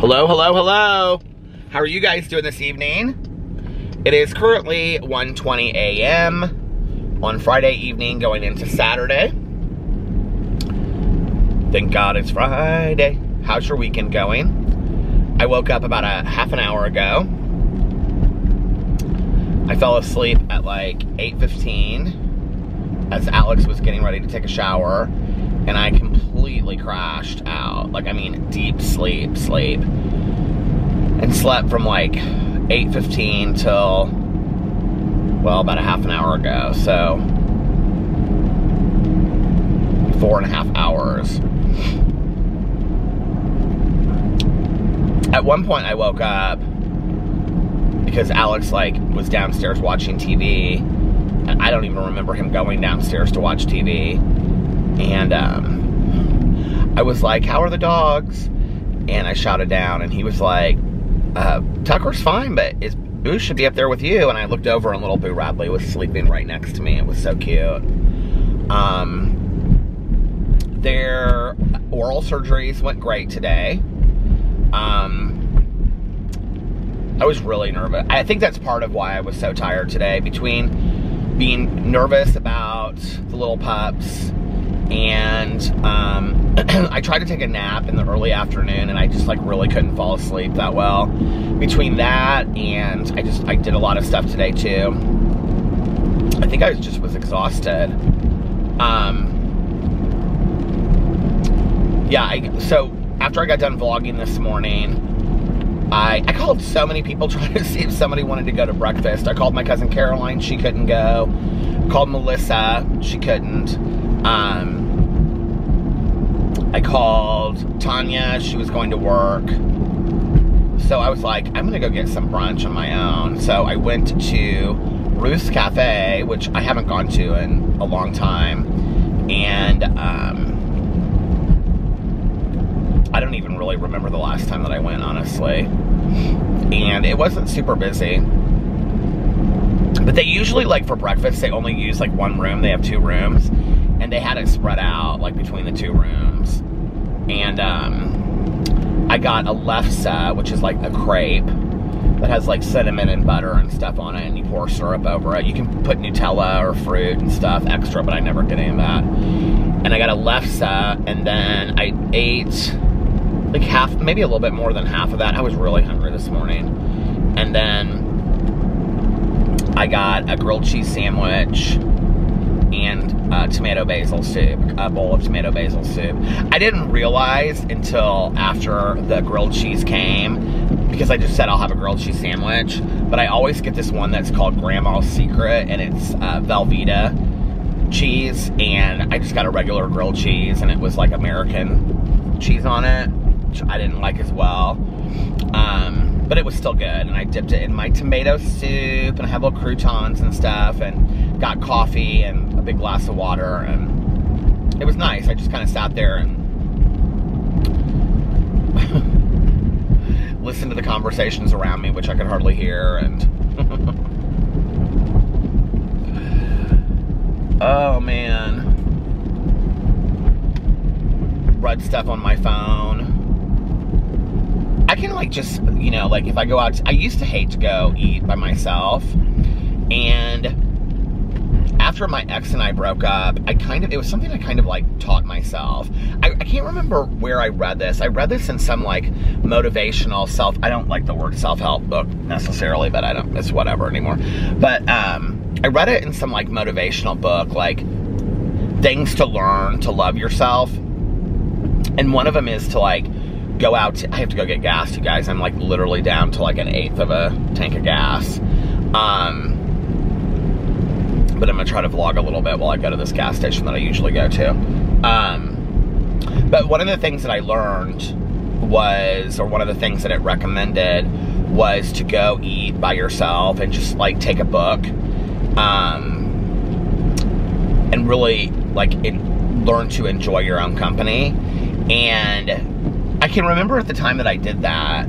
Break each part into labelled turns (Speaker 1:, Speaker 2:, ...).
Speaker 1: Hello, hello, hello. How are you guys doing this evening? It is currently 1:20 a.m. on Friday evening going into Saturday. Thank God it's Friday. How's your weekend going? I woke up about a half an hour ago. I fell asleep at like 8:15 as Alex was getting ready to take a shower, and I completely crashed out. Like, I mean, deep sleep. And slept from like 8:15 till, well, about a half an hour ago. So, 4.5 hours. At one point I woke up because Alex like was downstairs watching TV, and I don't even remember him going downstairs to watch TV. And I was like, how are the dogs? And I shouted down, and he was like, Tucker's fine, but Boo should be up there with you. And I looked over, and little Boo Radley was sleeping right next to me. It was so cute. Their oral surgeries went great today. I was really nervous. I think that's part of why I was so tired today, between being nervous about the little pups, and I tried to take a nap in the early afternoon, and I just like really couldn't fall asleep that well. Between that and I did a lot of stuff today too. I think I just was exhausted. So after I got done vlogging this morning, I called so many people trying to see if somebody wanted to go to breakfast. I called my cousin Caroline, she couldn't go. Called Melissa, she couldn't. I called Tanya, she was going to work. So I was like, I'm gonna go get some brunch on my own. So I went to Ruth's Cafe, which I haven't gone to in a long time. And I don't even really remember the last time that I went, honestly. And it wasn't super busy. But they usually, like, for breakfast, they only use, like, one room. They have 2 rooms. And they had it spread out, like, between the 2 rooms. And, I got a lefse, which is, like, a crepe that has, like, cinnamon and butter and stuff on it, and you pour syrup over it. You can put Nutella or fruit and stuff extra, but I never did any of that. And I got a lefse, and then I ate, like, half, maybe a little bit more than half of that. I was really hungry this morning. And then I got a grilled cheese sandwich and tomato basil soup, a bowl of tomato basil soup. I didn't realize until after the grilled cheese came, because I just said I'll have a grilled cheese sandwich, but I always get this one that's called Grandma's Secret, and it's Velveeta cheese, and I just got a regular grilled cheese, and it was like American cheese on it, which I didn't like as well. But it was still good, and I dipped it in my tomato soup, and I had little croutons and stuff, and got coffee and a big glass of water, and it was nice. I just kind of sat there and listened to the conversations around me, which I could hardly hear, and oh man, read stuff on my phone. I can, like, just, you know, like, if I go out, I used to hate to go eat by myself, and after my ex and I broke up, it was something I kind of, like, taught myself. I can't remember where I read this. I read this in some, like, motivational I don't like the word self-help book necessarily, but it's whatever anymore. But, I read it in some, like, motivational book, like, things to learn to love yourself. And one of them is to, like, go out, I have to go get gas, you guys. I'm, like, literally down to, like, 1/8 of a tank of gas. But I'm gonna try to vlog a little bit while I go to this gas station that I usually go to. But one of the things that I learned was, or one of the things that it recommended, was to go eat by yourself and just, like, take a book, and really, like, learn to enjoy your own company. And I can remember at the time that I did that,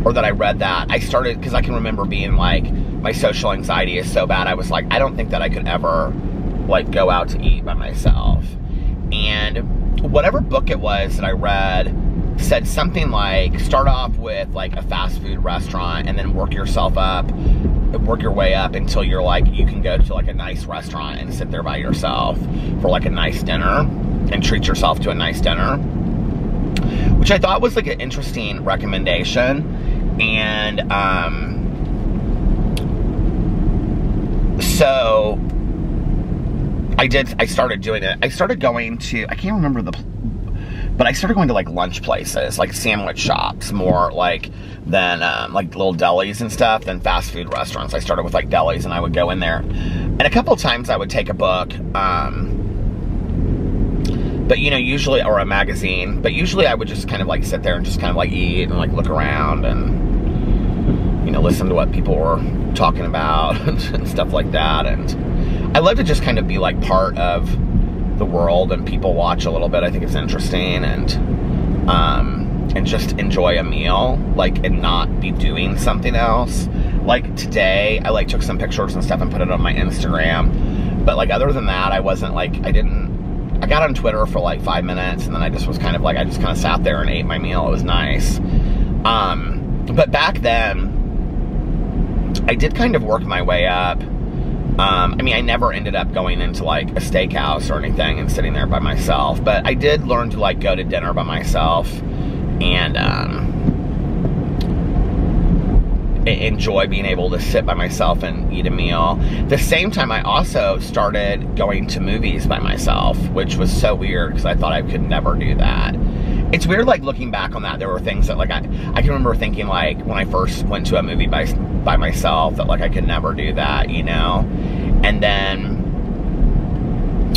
Speaker 1: or that I read that, I started, because I can remember being like, my social anxiety is so bad, I was like, I don't think that I could ever, like, go out to eat by myself. And whatever book it was that I read said something like, start off with like a fast food restaurant and then work your way up until you're like, you can go to like a nice restaurant and sit there by yourself for like a nice dinner and treat yourself to a nice dinner, which I thought was like an interesting recommendation. And so I started doing it. I started going to, I can't remember but I started going to like lunch places, like sandwich shops, more like than like little delis and stuff than fast food restaurants. I started with like delis, and I would go in there, and a couple of times I would take a book, but you know, usually, or a magazine, but usually I would just kind of like sit there and just kind of like eat and like look around and, you know, listen to what people were talking about and stuff like that. And I love to just kind of be like part of the world and people watch a little bit. I think it's interesting, and just enjoy a meal, like, and not be doing something else. Like today, I like took some pictures and stuff and put it on my Instagram, but like other than that, I wasn't like, I got on Twitter for like 5 minutes, and then I just was kind of like, I just kind of sat there and ate my meal. It was nice. But back then, I did kind of work my way up. I mean, I never ended up going into like a steakhouse or anything and sitting there by myself, but I did learn to like go to dinner by myself and enjoy being able to sit by myself and eat a meal. At the same time, I also started going to movies by myself, which was so weird because I thought I could never do that. It's weird, like, looking back on that. There were things that, like, I can remember thinking, like, when I first went to a movie by myself, that, like, I could never do that, you know? And then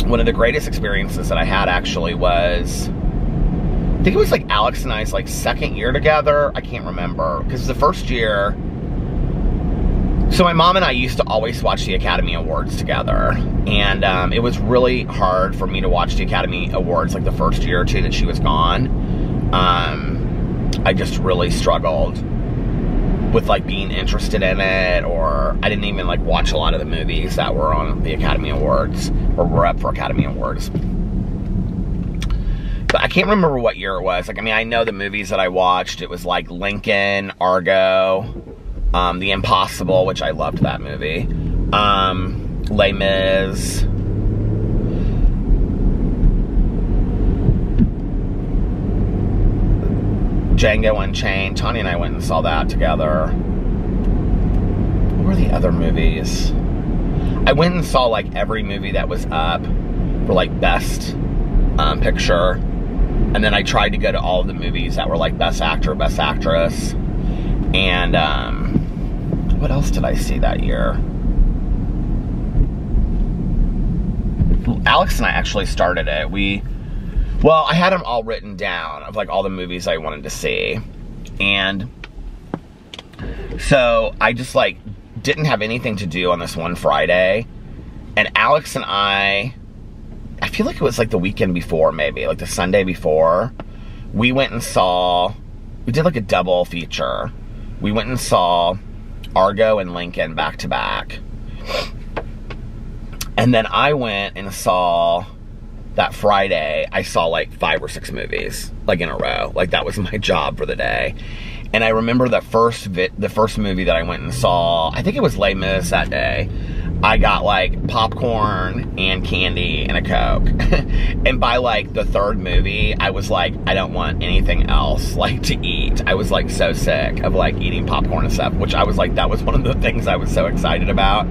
Speaker 1: one of the greatest experiences that I had, actually, was, I think it was, like, Alex and I's, like, second year together. I can't remember. Because the first year, so my mom and I used to always watch the Academy Awards together. And it was really hard for me to watch the Academy Awards, like, the first year or two that she was gone. I just really struggled with, like, being interested in it, or I didn't even, like, watch a lot of the movies that were on the Academy Awards, or were up for Academy Awards. But I can't remember what year it was. Like, I mean, I know the movies that I watched. It was, like, Lincoln, Argo, The Impossible, which I loved that movie, Les Mis, Django Unchained. Tanya and I went and saw that together. What were the other movies? I went and saw, like, every movie that was up for, like, Best Picture. And then I tried to go to all of the movies that were, like, Best Actor, Best Actress. And, what else did I see that year? Alex and I actually started it. Well, I had them all written down of, like, all the movies I wanted to see. And so I just, like, didn't have anything to do on this one Friday. And Alex and I feel like it was, like, the weekend before, maybe, like the Sunday before, we went and saw, we did, like, a double feature. We went and saw Argo and Lincoln back to back. And then I went and saw, that Friday, I saw like 5 or 6 movies, like, in a row. Like, that was my job for the day. And I remember the first movie that I went and saw, I think it was Les Mis that day. I got, like, popcorn and candy and a Coke. And by, like, the third movie, I was like, I don't want anything else, like, to eat. I was, like, so sick of, like, eating popcorn and stuff, which I was like, that was one of the things I was so excited about.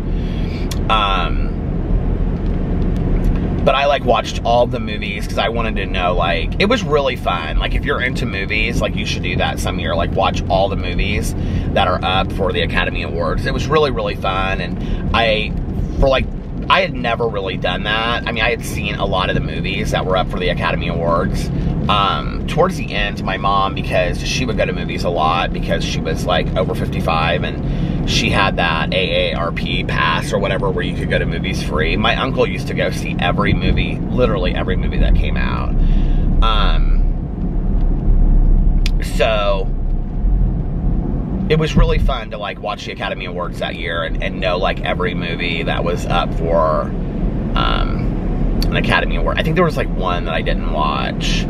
Speaker 1: But I, like, watched all the movies because I wanted to know, like, it was really fun. Like, if you're into movies, like, you should do that some year. Like, watch all the movies that are up for the Academy Awards. It was really, really fun. And I had never really done that. I mean, I had seen a lot of the movies that were up for the Academy Awards. Towards the end, my mom, because she would go to movies a lot because she was, like, over 55, and she had that AARP pass or whatever where you could go to movies free. My uncle used to go see every movie, literally every movie that came out. So it was really fun to, like, watch the Academy Awards that year and know, like, every movie that was up for an Academy Award. I think there was, like, one that I didn't watch.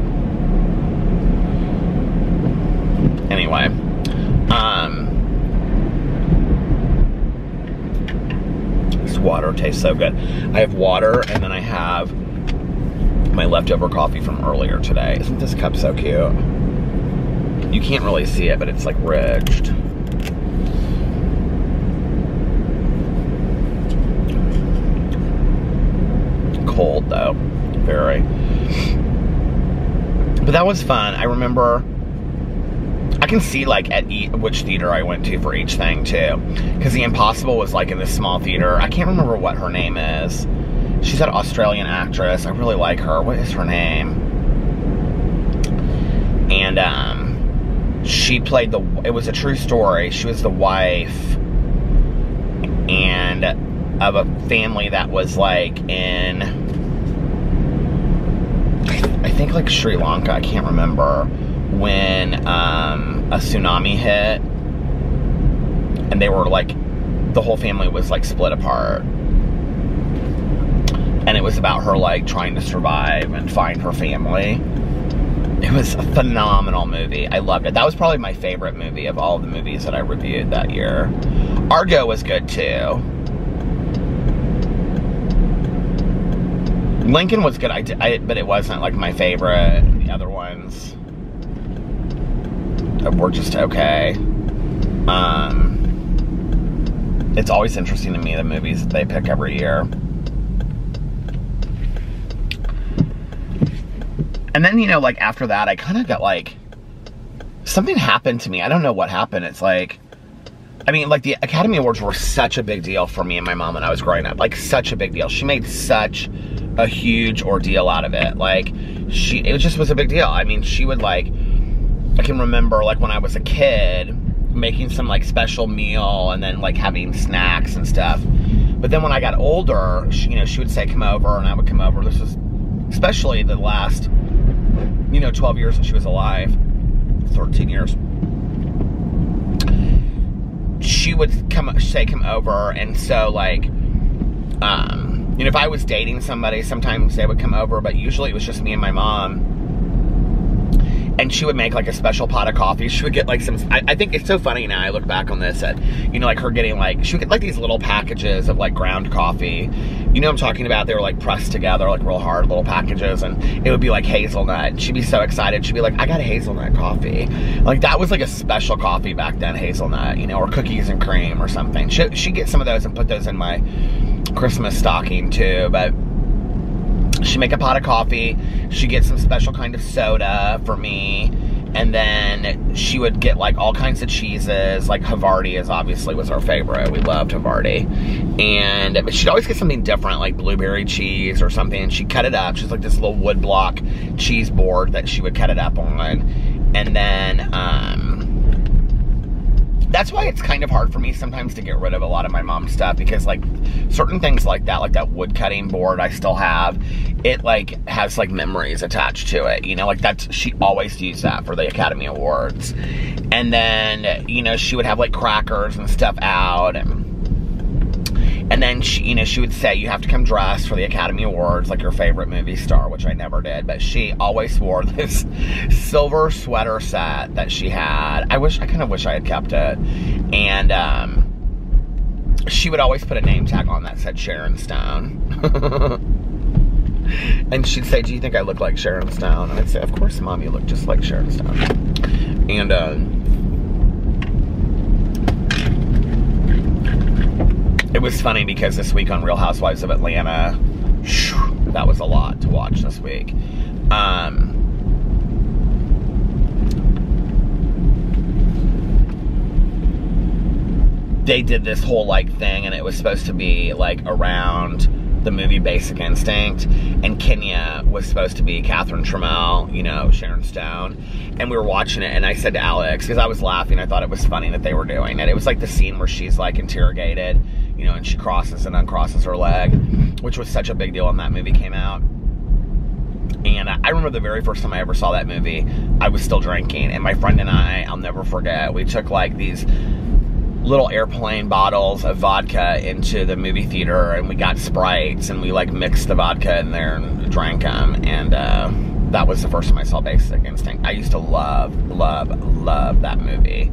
Speaker 1: Anyway, this water tastes so good. I have water, and then I have my leftover coffee from earlier today. Isn't this cup so cute? You can't really see it, but it's like ridged. Cold though, very. But that was fun. I remember, I can see like at which theater I went to for each thing too, because The Impossible was like in this small theater. I can't remember what her name is. She's an Australian actress. I really like her. What is her name? And she played it was a true story. She was the wife and of a family that was like in, I think like Sri Lanka, I can't remember, when a tsunami hit, and they were like, the whole family was like split apart, and it was about her like trying to survive and find her family. It was a phenomenal movie. I loved it. That was probably my favorite movie of all the movies that I reviewed that year. Argo was good too. Lincoln was good, but it wasn't like my favorite. The other ones were just okay. It's always interesting to me, the movies that they pick every year. And then, you know, like after that, I kind of got like, something happened to me. I don't know what happened. It's like, I mean, like the Academy Awards were such a big deal for me and my mom when I was growing up. Like such a big deal. She made such a huge ordeal out of it. Like it just was a big deal. I mean, she would like, I can remember like when I was a kid making some like special meal and then like having snacks and stuff. But then when I got older, you know, she would say, come over, and I would come over. This was especially the last, you know, 12 years that she was alive, 13 years. She would come over, and so like, you know, if I was dating somebody, sometimes they would come over, but usually it was just me and my mom. And she would make like a special pot of coffee. She would get like some, I think it's so funny now, I look back on this, at, you know, like her getting like, she would get like these little packages of like ground coffee. You know what I'm talking about? They were like pressed together, like real hard little packages, and it would be like hazelnut. And she'd be so excited. She'd be like, I got a hazelnut coffee. Like that was like a special coffee back then, hazelnut, you know, or cookies and cream or something. She'd get some of those and put those in my Christmas stocking too, but she'd make a pot of coffee, she'd get some special kind of soda for me, and then she would get like all kinds of cheeses, like Havarti obviously was our favorite. We loved Havarti. But she'd always get something different, like blueberry cheese or something, and she'd cut it up. She's like this little wood block cheese board that she would cut it up on. And then, that's why it's kind of hard for me sometimes to get rid of a lot of my mom's stuff, because like certain things like that wood cutting board I still have, it like has like memories attached to it, you know, like she always used that for the Academy Awards. And then, you know, she would have like crackers and stuff out, and then she, you know, she would say, you have to come dressed for the Academy Awards like your favorite movie star, which I never did, but she always wore this silver sweater set that she had. I kind of wish I had kept it. And she would always put a name tag on that said Sharon Stone. And she'd say, do you think I look like Sharon Stone? And I'd say, of course, Mom, you look just like Sharon Stone. And it was funny because this week on Real Housewives of Atlanta, that was a lot to watch this week. They did this whole like thing, and it was supposed to be like around the movie Basic Instinct, and Kenya was supposed to be Catherine Trammell, you know, Sharon Stone. And we were watching it, and I said to Alex, because I was laughing, I thought it was funny that they were doing it. It was like the scene where she's like interrogated, you know, and she crosses and uncrosses her leg, which was such a big deal when that movie came out. And I remember the very first time I ever saw that movie, I was still drinking, and my friend and I'll never forget, we took like these little airplane bottles of vodka into the movie theater, and we got Sprites, and we like mixed the vodka in there and drank them. And that was the first time I saw Basic Instinct. I used to love that movie.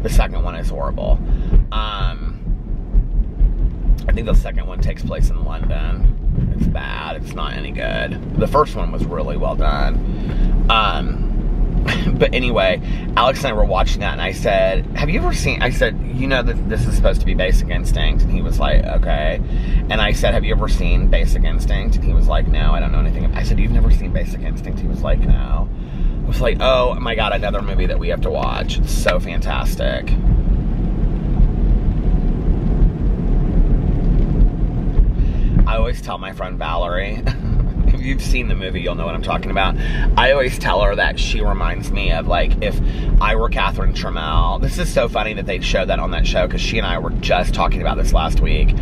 Speaker 1: The second one is horrible. I think the second one takes place in London. It's bad. It's not any good. The first one was really well done. But anyway, Alex and I were watching that, and I said, have you ever seen, I said, you know that this is supposed to be Basic Instinct? And he was like, okay. And I said, have you ever seen Basic Instinct? And he was like, no, I don't know anything. I said, you've never seen Basic Instinct? He was like, no. I was like, oh my God, another movie that we have to watch. It's so fantastic. I always tell my friend Valerie, if you've seen the movie, you'll know what I'm talking about. I always tell her that she reminds me of, like, if I were Catherine Trammell. This is so funny that they showed that on that show, because she and I were just talking about this last week.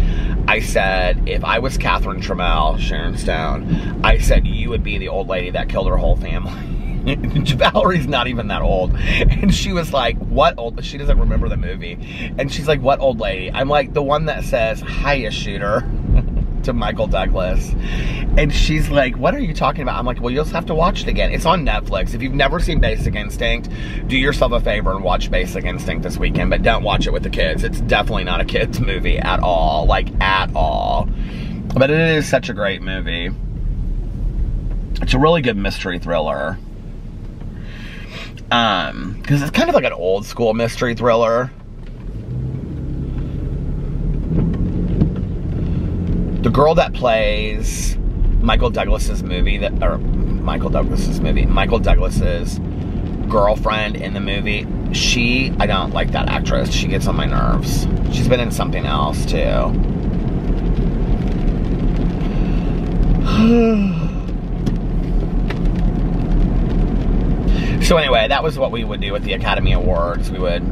Speaker 1: I said, if I was Catherine Trammell, Sharon Stone, I said, you would be the old lady that killed her whole family. Valerie's not even that old. And she was like, what old? She doesn't remember the movie. And she's like, what old lady? I'm like, the one that says, hiya, shooter, to Michael Douglas. And she's like, what are you talking about? I'm like, well, you'll just have to watch it again. It's on Netflix. If you've never seen Basic Instinct, do yourself a favor and watch Basic Instinct this weekend, but don't watch it with the kids. It's definitely not a kid's movie at all. Like, at all. But it is such a great movie. It's a really good mystery thriller. Because it's kind of like an old school mystery thriller. The girl that plays Michael Douglas's Michael Douglas's girlfriend in the movie, I don't like that actress. She gets on my nerves. She's been in something else too. So anyway, that was what we would do with the Academy Awards. We would...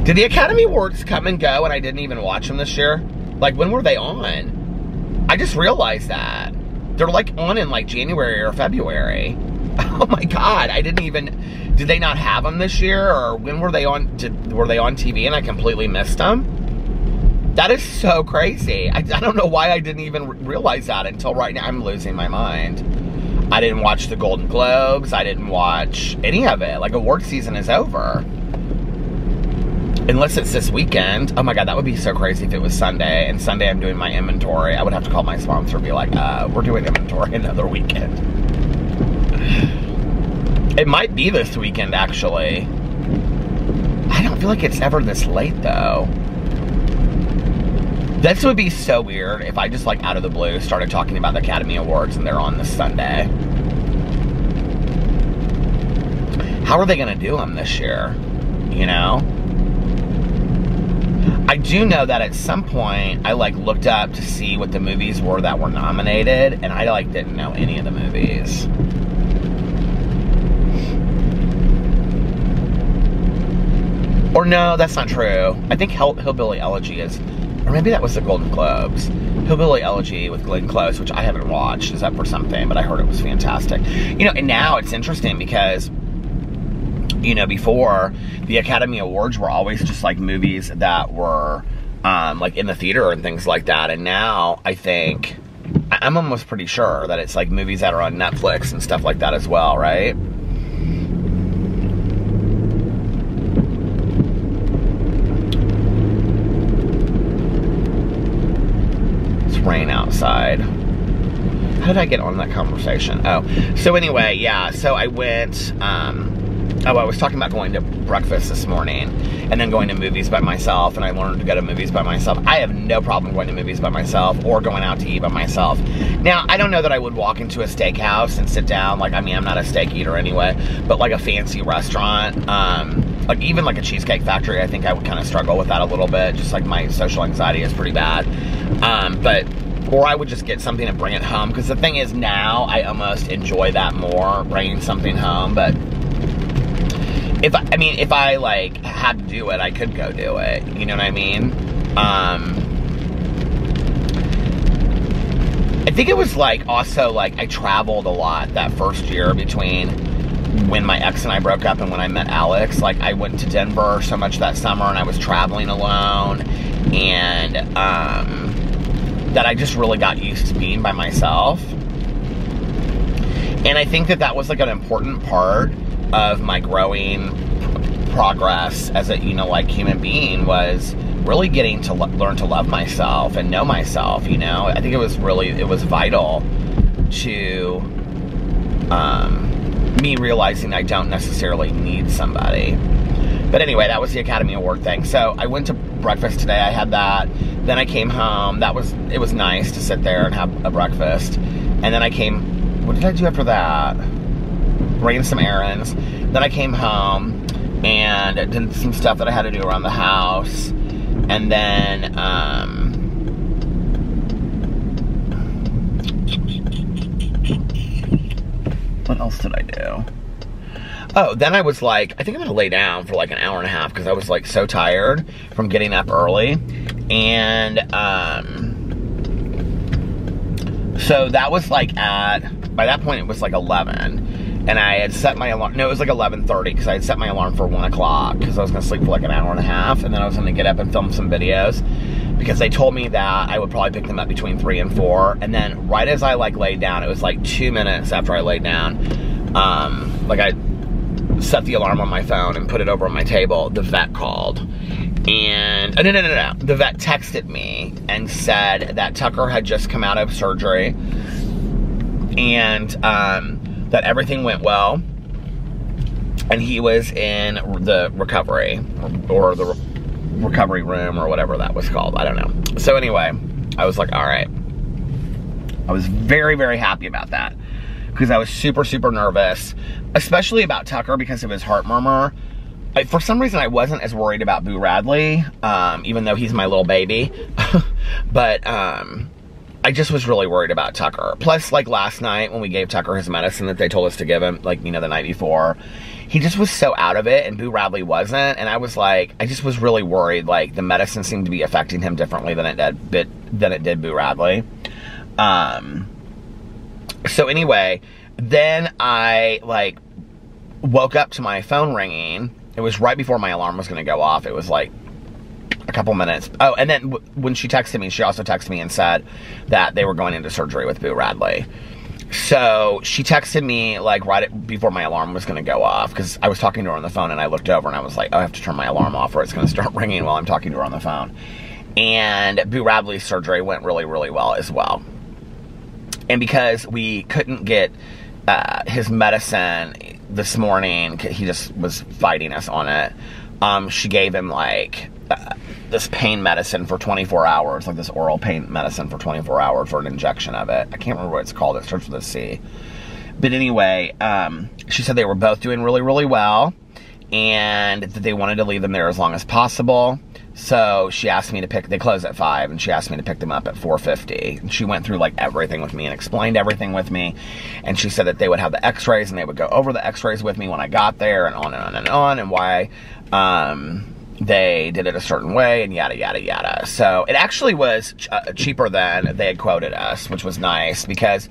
Speaker 1: Did the Academy Awards come and go and I didn't even watch them this year? Like, when were they on? I just realized that. They're like on in like January or February. Oh my God, I didn't even... Did they not have them this year? Or when were they on? Were they on TV and I completely missed them? That is so crazy. I don't know why I didn't even realize that until right now. I'm losing my mind. I didn't watch the Golden Globes. I didn't watch any of it. Like, award season is over. Unless it's this weekend. Oh my God, that would be so crazy if it was Sunday. And Sunday I'm doing my inventory. I would have to call my sponsor and be like, we're doing inventory another weekend. It might be this weekend, actually. I don't feel like it's ever this late, though. This would be so weird if I just, like, out of the blue started talking about the Academy Awards and they're on this Sunday. How are they going to do them this year? You know? I do know that at some point, I, like, looked up to see what the movies were that were nominated, and I, like, didn't know any of the movies. Or no, that's not true. I think Hillbilly Elegy is... Or maybe that was the Golden Globes. Hillbilly Elegy with Glenn Close, which I haven't watched, is up for something, but I heard it was fantastic. You know, and now it's interesting because, you know, before, the Academy Awards were always just, like, movies that were, like, in the theater and things like that. And now, I think, I'm almost pretty sure that it's, like, movies that are on Netflix and stuff like that as well, right? Rain outside. How did I get on that conversation? Oh, so anyway, yeah, so I went, I was talking about going to breakfast this morning and then going to movies by myself, and I learned to go to movies by myself. I have no problem going to movies by myself or going out to eat by myself. Now, I don't know that I would walk into a steakhouse and sit down, like, I mean, I'm not a steak eater anyway, but like a fancy restaurant, like even like a Cheesecake Factory, I think I would kind of struggle with that a little bit, just like my social anxiety is pretty bad. Or I would just get something and bring it home, because the thing is now I almost enjoy that more, bringing something home. But if I like had to do it, I could go do it, you know what I mean? I think it was like also like I traveled a lot that first year between when my ex and I broke up and when I met Alex. Like, I went to Denver so much that summer and I was traveling alone, and that I just really got used to being by myself. And I think that that was like an important part of my growing progress as a, you know, like human being, was really getting to learn to love myself and know myself, you know. I think it was vital to me realizing I don't necessarily need somebody. But anyway, that was the Academy Award thing. So I went to breakfast today. I had that. Then I came home. It was nice to sit there and have a breakfast. And then I came, what did I do after that? Ran some errands. Then I came home and did some stuff that I had to do around the house. And then, what else did I do? Oh, then I was like, I think I'm gonna lay down for like an hour and a half because I was like so tired from getting up early. And so that was like by that point it was like 11. And I had set my alarm, no, it was like 11:30 because I had set my alarm for 1 o'clock because I was gonna sleep for like an hour and a half. And then I was gonna get up and film some videos because they told me that I would probably pick them up between 3 and 4. And then right as I like laid down, it was like 2 minutes after I laid down, like I set the alarm on my phone and put it over on my table, the vet called. And, no. The vet texted me and said that Tucker had just come out of surgery and that everything went well. And he was in the recovery, or the recovery room, or whatever that was called. I don't know. So anyway, I was like, all right. I was very, very happy about that, because I was super, super nervous, especially about Tucker because of his heart murmur. For some reason, I wasn't as worried about Boo Radley, even though he's my little baby. But I just was really worried about Tucker. Plus, like last night when we gave Tucker his medicine that they told us to give him, like, you know, the night before, he just was so out of it, and Boo Radley wasn't. And I was like, I just was really worried, like the medicine seemed to be affecting him differently than it did Boo Radley. So anyway, then I like woke up to my phone ringing. It was right before my alarm was going to go off. It was like a couple minutes. Oh, and then when she texted me, she also texted me and said that they were going into surgery with Boo Radley. So she texted me like right before my alarm was going to go off, because I was talking to her on the phone and I looked over and I was like, oh, I have to turn my alarm off or it's going to start ringing while I'm talking to her on the phone. And Boo Radley's surgery went really, really well as well. And because we couldn't get his medicine this morning, he just was fighting us on it, she gave him like this pain medicine for 24 hours, like this oral pain medicine for 24 hours for an injection of it. I can't remember what it's called. It starts with a C. But anyway, she said they were both doing really, really well and that they wanted to leave them there as long as possible. So she asked me to they close at 5, and she asked me to pick them up at 4:50. And she went through like everything with me and explained everything with me. And she said that they would have the x-rays and they would go over the x-rays with me when I got there, and on and on and on, and why they did it a certain way, and yada, yada, yada. So it actually was cheaper than they had quoted us, which was nice, because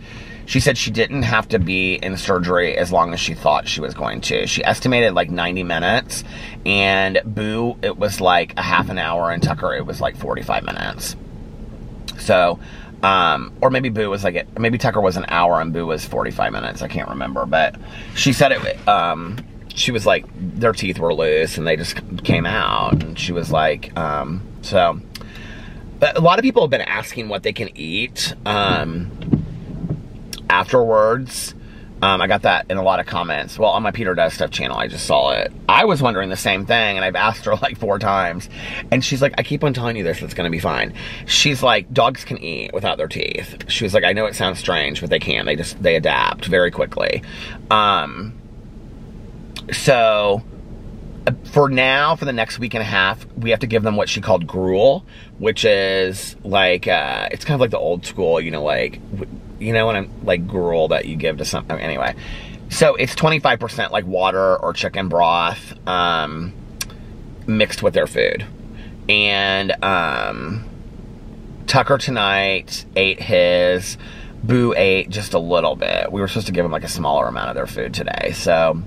Speaker 1: she said she didn't have to be in surgery as long as she thought she was going to. She estimated like 90 minutes, and Boo, it was like a half an hour, and Tucker, it was like 45 minutes. So, or maybe Boo was like, maybe Tucker was an hour and Boo was 45 minutes. I can't remember, but she said it, she was like, their teeth were loose and they just came out, and she was like, so, but a lot of people have been asking what they can eat, afterwards. I got that in a lot of comments. Well, on my Peter Does Stuff channel, I just saw it. I was wondering the same thing, and I've asked her like 4 times. And she's like, I keep on telling you this, it's gonna be fine. She's like, dogs can eat without their teeth. She was like, I know it sounds strange, but they can. They adapt very quickly. So for now, for the next week and a half, we have to give them what she called gruel, which is like, it's kind of like the old school, you know, like, you know, when I'm like gruel that you give to something. Anyway, so it's 25% like water or chicken broth mixed with their food. And Tucker tonight ate his. Boo ate just a little bit. We were supposed to give him like a smaller amount of their food today. So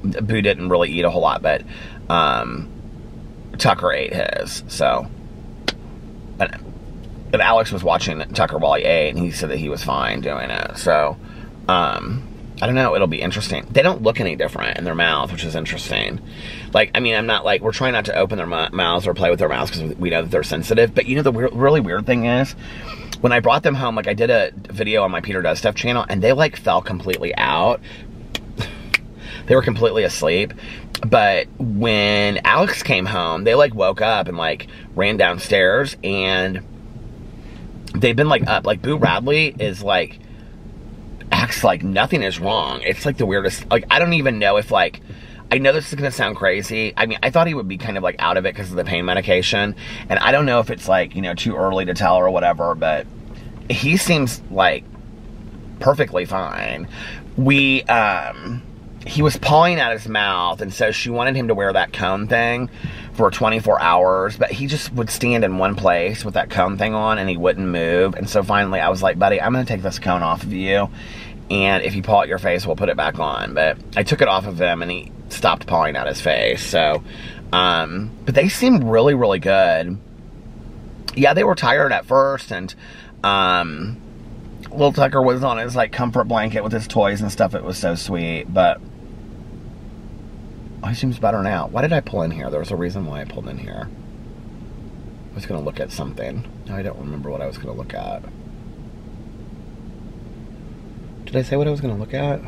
Speaker 1: Boo didn't really eat a whole lot, but Tucker ate his. So, but Alex was watching Tucker while he ate, and he said that he was fine doing it. So, I don't know, it'll be interesting. They don't look any different in their mouth, which is interesting. Like, I mean, I'm not like, we're trying not to open their mouths or play with their mouths because we know that they're sensitive. But you know, the really weird thing is, when I brought them home, like I did a video on my Peter Does Stuff channel, and they like fell completely out. They were completely asleep. But when Alex came home, they like woke up and like ran downstairs, and they've been like up. Like Boo Radley is like, acts like nothing is wrong. It's like the weirdest, like I don't even know if like, I know this is gonna sound crazy. I mean, I thought he would be kind of like out of it because of the pain medication, and I don't know if it's like, you know, too early to tell or whatever, but he seems like perfectly fine. He was pawing at his mouth, and so she wanted him to wear that cone thing for 24 hours, but he just would stand in one place with that cone thing on, and he wouldn't move. And so finally I was like, buddy, I'm gonna take this cone off of you, and if you paw at your face, we'll put it back on. But I took it off of him, and he stopped pawing at his face. So but they seemed really, really good. Yeah, they were tired at first, and little Tucker was on his like comfort blanket with his toys and stuff. It was so sweet. But he seems better now. Why did I pull in here? There was a reason why I pulled in here. I was going to look at something. Now I don't remember what I was going to look at. Did I say what I was going to look at?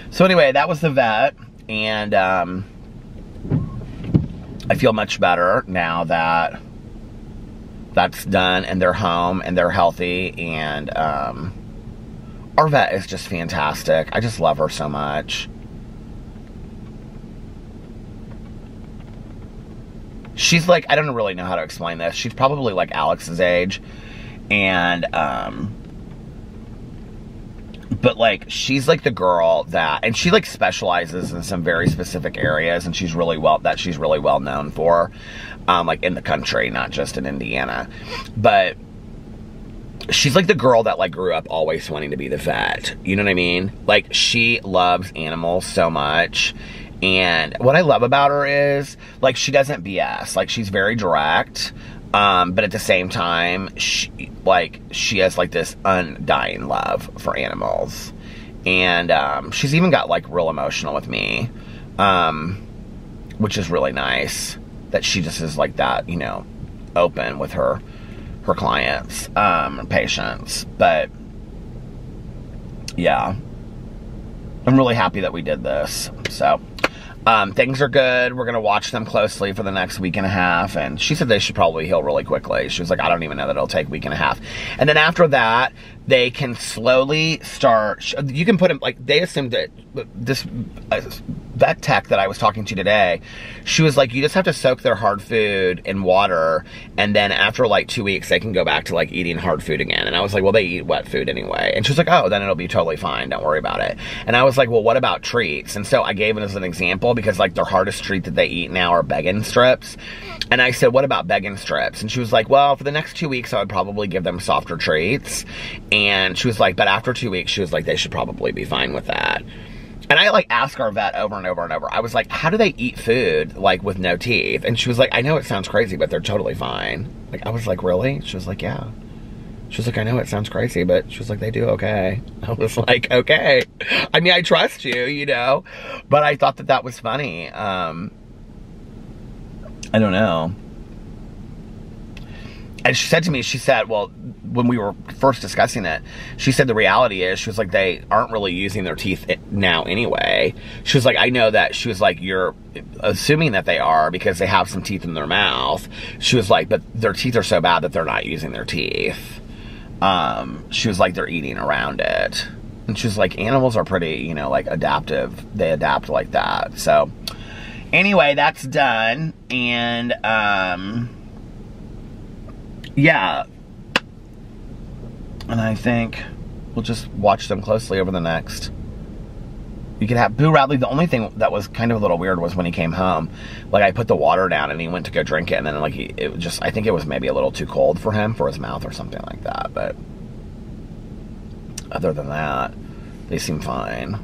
Speaker 1: So anyway, that was the vet. And I feel much better now that that's done and they're home and they're healthy. And our vet is just fantastic. I just love her so much. She's like, I don't really know how to explain this. She's probably like Alex's age. And, but like, she's like the girl that, and she like specializes in some very specific areas, and she's really well known for, like in the country, not just in Indiana. But she's like the girl that like grew up always wanting to be the vet. You know what I mean? Like, she loves animals so much. And what I love about her is, like, she doesn't BS. Like, she's very direct, but at the same time, she has, like, this undying love for animals. And she's even got, like, real emotional with me, which is really nice, that she just is, like, that, you know, open with her clients, patients. But, yeah, I'm really happy that we did this, so... things are good. We're going to watch them closely for the next week and a half. And she said they should probably heal really quickly. She was like, I don't even know that it'll take a week and a half. And then after that, they can slowly start, you can put them, like, they assumed that this vet tech that I was talking to today, she was like, you just have to soak their hard food in water, and then after like 2 weeks, they can go back to like eating hard food again. And I was like, well, they eat wet food anyway. And she was like, oh, then it'll be totally fine. Don't worry about it. And I was like, well, what about treats? And so I gave it as an example, because like their hardest treat that they eat now are Beggin' strips. And I said, what about Beggin' strips? And she was like, well, for the next 2 weeks, I would probably give them softer treats. And she was like, but after 2 weeks, she was like, they should probably be fine with that. And I like asked our vet over and over and over. I was like, how do they eat food like with no teeth? And she was like, I know it sounds crazy, but they're totally fine. Like, I was like, really? She was like, yeah. She was like, I know it sounds crazy, but she was like, they do okay. I was like, okay. I mean, I trust you, you know, but I thought that that was funny. I don't know. And she said to me, she said, well, when we were first discussing it, she said the reality is, she was like, they aren't really using their teeth now anyway. She was like, I know that. She was like, you're assuming that they are because they have some teeth in their mouth. She was like, but their teeth are so bad that they're not using their teeth. She was like, they're eating around it. And she was like, animals are pretty, you know, like adaptive. They adapt like that. So anyway, that's done. And, yeah, and I think we'll just watch them closely over the next. You could have Boo Radley. The only thing that was kind of a little weird was when he came home, like I put the water down and he went to go drink it, and then like it just, I think it was maybe a little too cold for him, for his mouth or something like that. But other than that, they seem fine.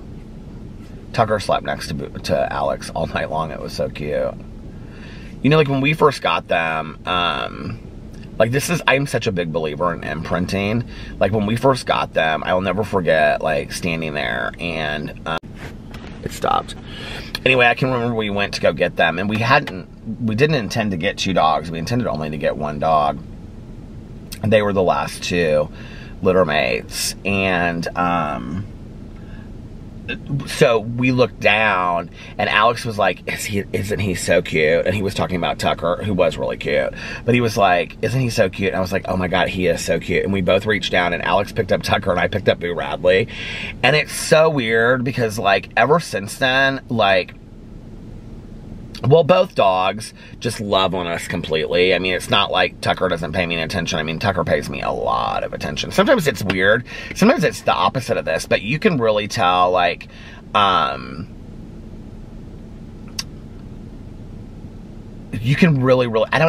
Speaker 1: Tucker slept next to Alex all night long. It was so cute. You know, like when we first got them, Like, I'm such a big believer in imprinting. Like, when we first got them, I will never forget, like, standing there and, it stopped. Anyway, I can remember we went to go get them, and we didn't intend to get 2 dogs. We intended only to get 1 dog. And they were the last 2 litter mates. And, so we looked down, and Alex was like, isn't he so cute? And he was talking about Tucker, who was really cute. But he was like, isn't he so cute? And I was like, oh my God, he is so cute. And we both reached down, and Alex picked up Tucker, and I picked up Boo Radley. And it's so weird because, like, ever since then, like, well, both dogs just love on us completely. I mean, it's not like Tucker doesn't pay me any attention. I mean, Tucker pays me a lot of attention. Sometimes it's weird. Sometimes it's the opposite of this. But you can really tell, like, you can really,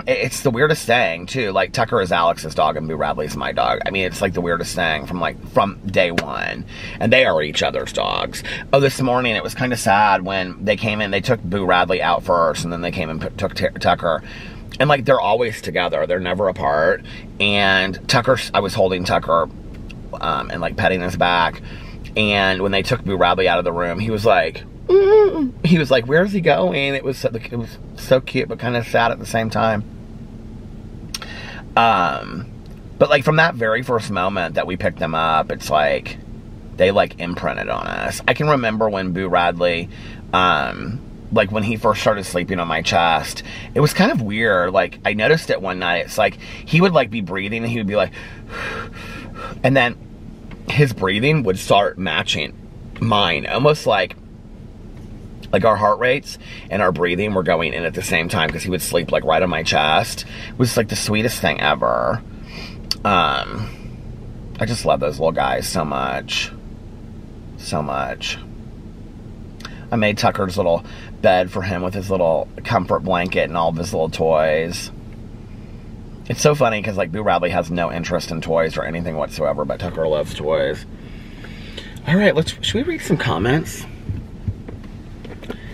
Speaker 1: it's the weirdest thing, too. Like, Tucker is Alex's dog and Boo Radley's my dog. I mean, it's like the weirdest thing from day one. And they are each other's dogs. Oh, this morning, it was kind of sad when they came in. They took Boo Radley out first, and then they came and took Tucker. And, like, they're always together. They're never apart. And I was holding Tucker, and, like, petting his back. And when they took Boo Radley out of the room, he was like, where's he going? It was so cute, but kind of sad at the same time. But, like, from that very first moment that we picked them up, it's like, they, like, imprinted on us. I can remember when Boo Radley, like, when he first started sleeping on my chest, it was kind of weird. Like, I noticed it one night. It's like, he would, like, be breathing, and he would be like, and then his breathing would start matching mine, almost like our heart rates and our breathing were going in at the same time, because he would sleep, like, right on my chest. It was, like, the sweetest thing ever. I just love those little guys so much. So much. I made Tucker's little bed for him with his little comfort blanket and all of his little toys. It's so funny because, like, Boo Radley has no interest in toys or anything whatsoever, but Tucker loves toys. All right, should we read some comments?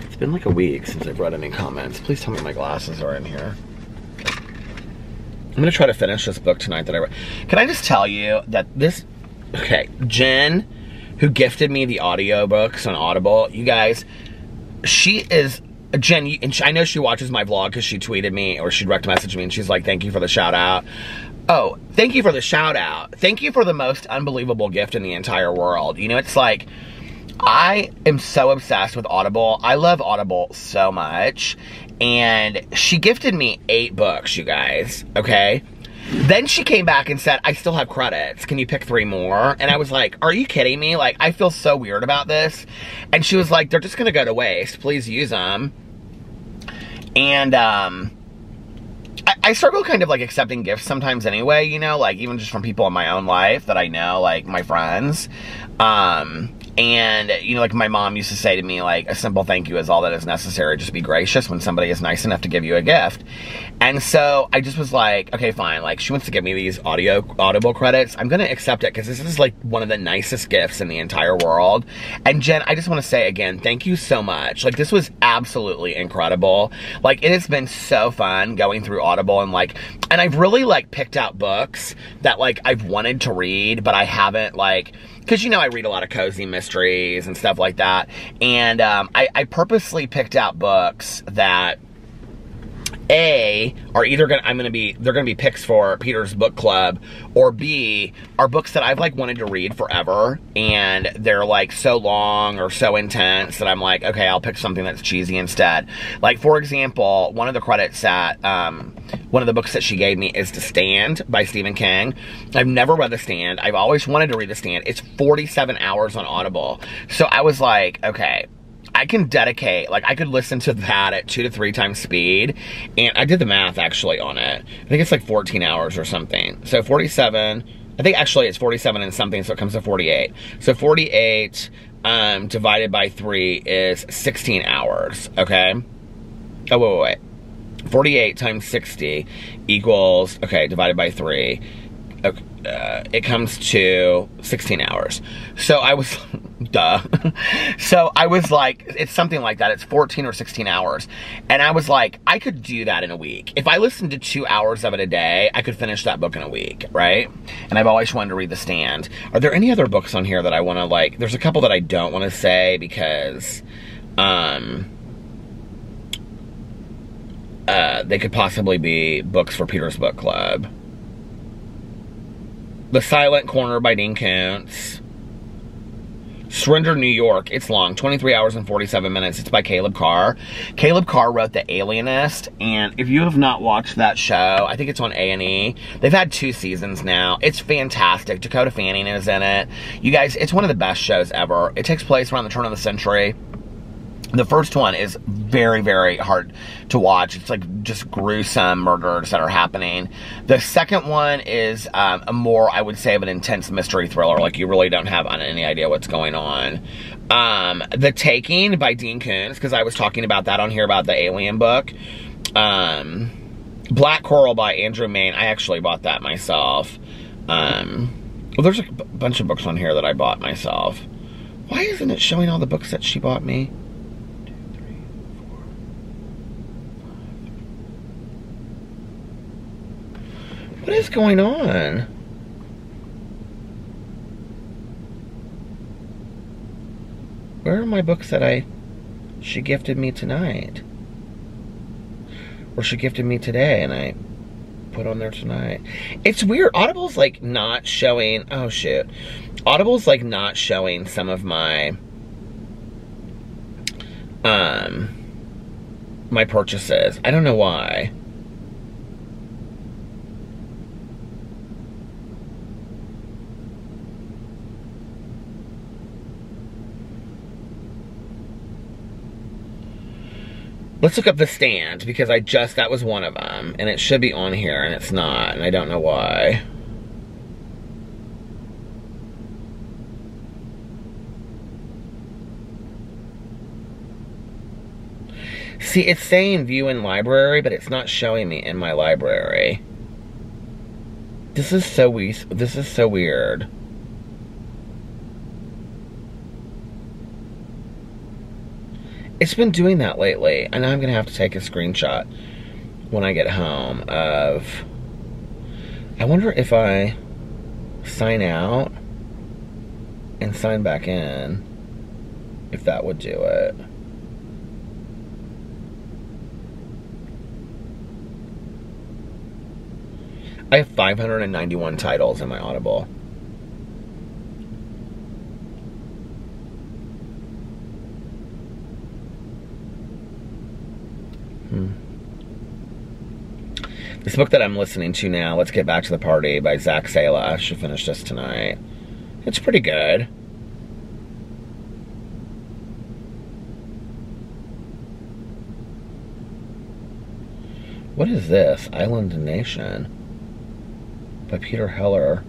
Speaker 1: It's been like a week since I've read any comments. Please tell me my glasses are in here. I'm going to try to finish this book tonight that I read. Can I just tell you that Jen, who gifted me the audiobooks on Audible, you guys, Jen, and I know she watches my vlog because she tweeted me, or she direct messaged me, and she's like, thank you for the shout out. Oh, thank you for the shout out. Thank you for the most unbelievable gift in the entire world. You know, it's like, I am so obsessed with Audible. I love Audible so much. And she gifted me 8 books, you guys, okay? Then she came back and said, I still have credits. Can you pick 3 more? And I was like, are you kidding me? Like, I feel so weird about this. And she was like, they're just going to go to waste. Please use them. And, I struggle kind of, like, accepting gifts sometimes anyway, you know, like, even just from people in my own life that I know, like, my friends. And, you know, like, my mom used to say to me, like, a simple thank you is all that is necessary. Just be gracious when somebody is nice enough to give you a gift. And so I just was like, okay, fine. Like, she wants to give me these Audible credits. I'm going to accept it because this is, like, one of the nicest gifts in the entire world. And Jen, I just want to say again, thank you so much. Like, this was absolutely incredible. Like, it has been so fun going through Audible and, like, and I've really, like, picked out books that, like, I've wanted to read, but I haven't, like, because, you know, I read a lot of cozy mysteries and stuff like that. And I purposely picked out books that, A, are either they're gonna be picks for Peter's book club, or B, are books that I've, like, wanted to read forever, and they're, like, so long or so intense that I'm like, okay, I'll pick something that's cheesy instead. Like, for example, one of the credits that, one of the books that she gave me is The Stand by Stephen King. I've never read The Stand. I've always wanted to read The Stand. It's 47 hours on Audible. So I was like, okay, I can dedicate, like, I could listen to that at 2 to 3 times speed, and I did the math, actually, on it. I think it's, like, 14 hours or something. So 47, I think, actually, it's 47 and something, so it comes to 48. So 48 divided by 3 is 16 hours, okay? Oh, wait. 48 times 60 equals, okay, divided by 3. Okay, it comes to 16 hours. So I was... Duh. So I was like, it's something like that. It's 14 or 16 hours. And I was like, I could do that in a week. If I listened to 2 hours of it a day, I could finish that book in a week, right? And I've always wanted to read The Stand. Are there any other books on here that I want to, like, there's a couple that I don't want to say because, they could possibly be books for Peter's Book Club. The Silent Corner by Dean Koontz. Surrender, New York. It's long. 23 hours and 47 minutes. It's by Caleb Carr. Caleb Carr wrote The Alienist, and if you have not watched that show, I think it's on A&E. They've had 2 seasons now. It's fantastic. Dakota Fanning is in it. You guys, it's one of the best shows ever. It takes place around the turn of the century. The first one is very, very hard to watch. It's like just gruesome murders that are happening. The second one is a more, I would say, of an intense mystery thriller. Like, you really don't have any idea what's going on. The Taking by Dean Koontz, because I was talking about that on here about the Alien book. Black Coral by Andrew Mayne. I actually bought that myself. Well, there's a bunch of books on here that I bought myself. Why isn't it showing all the books that she bought me? What is going on? Where are my books that she gifted me tonight? Or she gifted me today and I put on there tonight. It's weird. Audible's like not showing, oh shit. Audible's like not showing some of my my purchases. I don't know why. Let's look up The Stand, because that was one of them, and it should be on here, and it's not, and I don't know why. See, it's saying view in library, but it's not showing me in my library. This is so weird. It's been doing that lately, and I'm going to have to take a screenshot when I get home of... I wonder if I sign out and sign back in, if that would do it. I have 591 titles in my Audible. This book that I'm listening to now, Let's Get Back to the Party by Zach Sala. I should finish this tonight. It's pretty good. What is this? Island Nation by Peter Heller.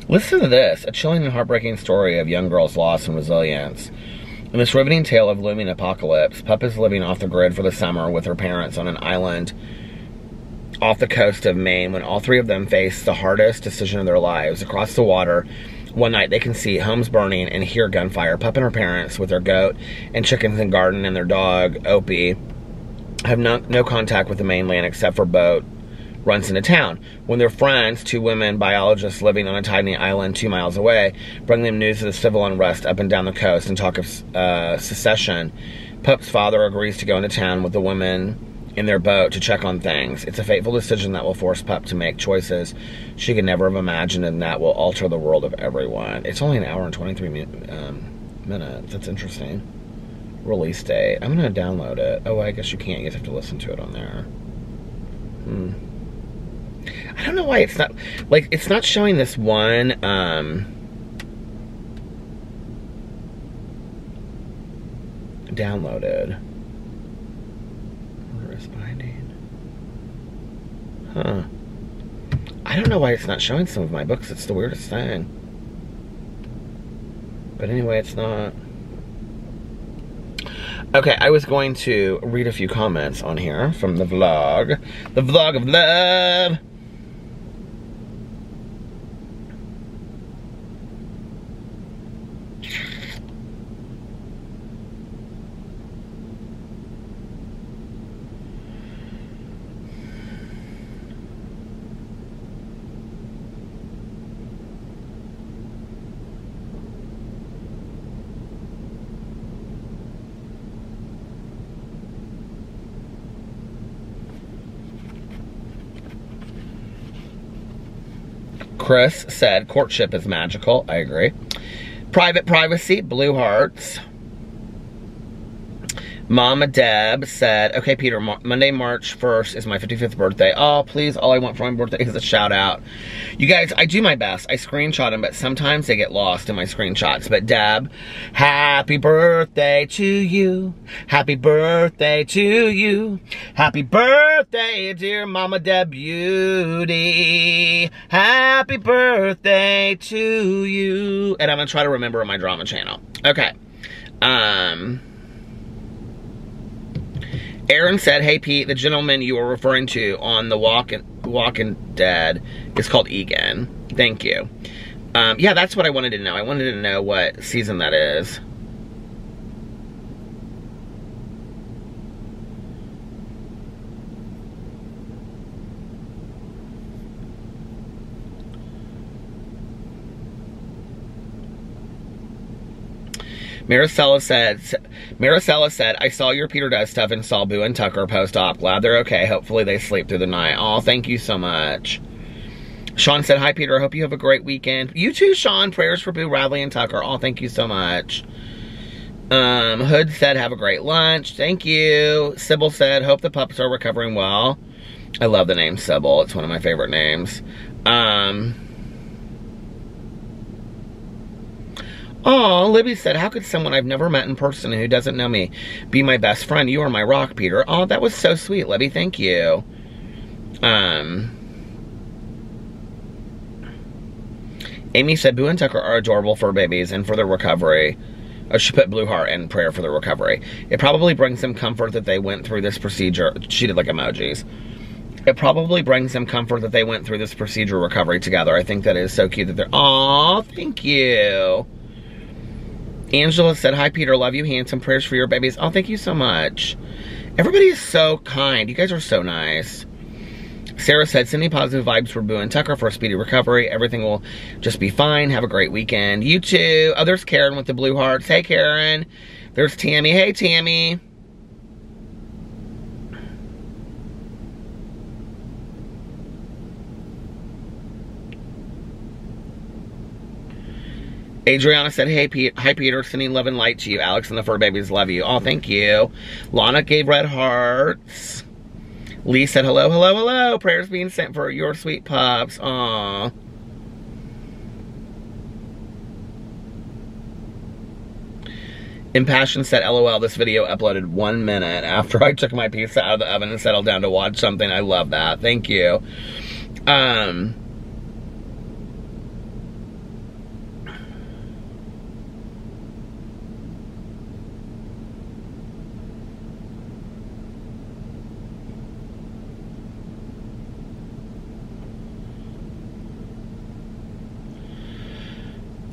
Speaker 1: Listen to this, a chilling and heartbreaking story of young girls' loss and resilience. In this riveting tale of looming apocalypse, Pup is living off the grid for the summer with her parents on an island off the coast of Maine when all 3 of them face the hardest decision of their lives. Across the water, one night they can see homes burning and hear gunfire. Pup and her parents, with their goat and chickens and garden and their dog, Opie, have no contact with the mainland except for boat runs into town. When their friends, 2 women biologists living on a tiny island 2 miles away, bring them news of the civil unrest up and down the coast and talk of secession, Pup's father agrees to go into town with the women in their boat to check on things. It's a fateful decision that will force Pup to make choices she could never have imagined and that will alter the world of everyone. It's only an hour and 23 minutes. That's interesting. Release date. I'm going to download it. Oh, I guess you can't. You just have to listen to it on there. I don't know why it's not, like, it's not showing this one, downloaded. Murderous binding. Huh. I don't know why it's not showing some of my books. It's the weirdest thing. But anyway, it's not. Okay, I was going to read a few comments on here from the vlog. The vlog of love. Chris said, courtship is magical. I agree. Private privacy, blue hearts. Mama Deb said, okay, Peter, Monday, March 1st is my 55th birthday. Oh, please, all I want for my birthday is a shout out. You guys, I do my best. I screenshot them, but sometimes they get lost in my screenshots. But Deb, happy birthday to you. Happy birthday to you. Happy birthday, dear Mama Deb Beauty. Happy birthday to you. And I'm going to try to remember my drama channel. Okay. Aaron said, hey Pete, the gentleman you were referring to on the Walking Dead is called Egan. Thank you. Yeah, that's what I wanted to know. I wanted to know what season that is. Maricela said, I saw your Peter Does stuff and saw Boo and Tucker post-op. Glad they're okay. Hopefully they sleep through the night. Oh, thank you so much. Sean said, hi, Peter. I hope you have a great weekend. You too, Sean. Prayers for Boo, Radley, and Tucker. Oh, thank you so much. Hood said, have a great lunch. Thank you. Sybil said, hope the pups are recovering well. I love the name Sybil. It's one of my favorite names. Oh, Libby said, how could someone I've never met in person who doesn't know me be my best friend? You are my rock, Peter. Oh, that was so sweet, Libby. Thank you. Amy said, Boo and Tucker are adorable for babies and for their recovery. Oh, she put blue heart and prayer for their recovery. It probably brings them comfort that they went through this procedure. She did like emojis. It probably brings them comfort that they went through this procedure recovery together. I think that is so cute that they're... Aw, thank you. Angela said, hi, Peter. Love you, handsome. Prayers for your babies. Oh, thank you so much. Everybody is so kind. You guys are so nice. Sarah said, sending positive vibes for Boo and Tucker for a speedy recovery. Everything will just be fine. Have a great weekend. You too. Oh, there's Karen with the blue hearts. Hey, Karen. There's Tammy. Hey, Tammy. Adriana said, hey, hi, Peter. Sending love and light to you. Alex and the fur babies love you. Oh, thank you. Lana gave red hearts. Lee said, hello, hello, hello. Prayers being sent for your sweet pups. Aw. Impassioned said, LOL, this video uploaded 1 minute after I took my pizza out of the oven and settled down to watch something. I love that. Thank you.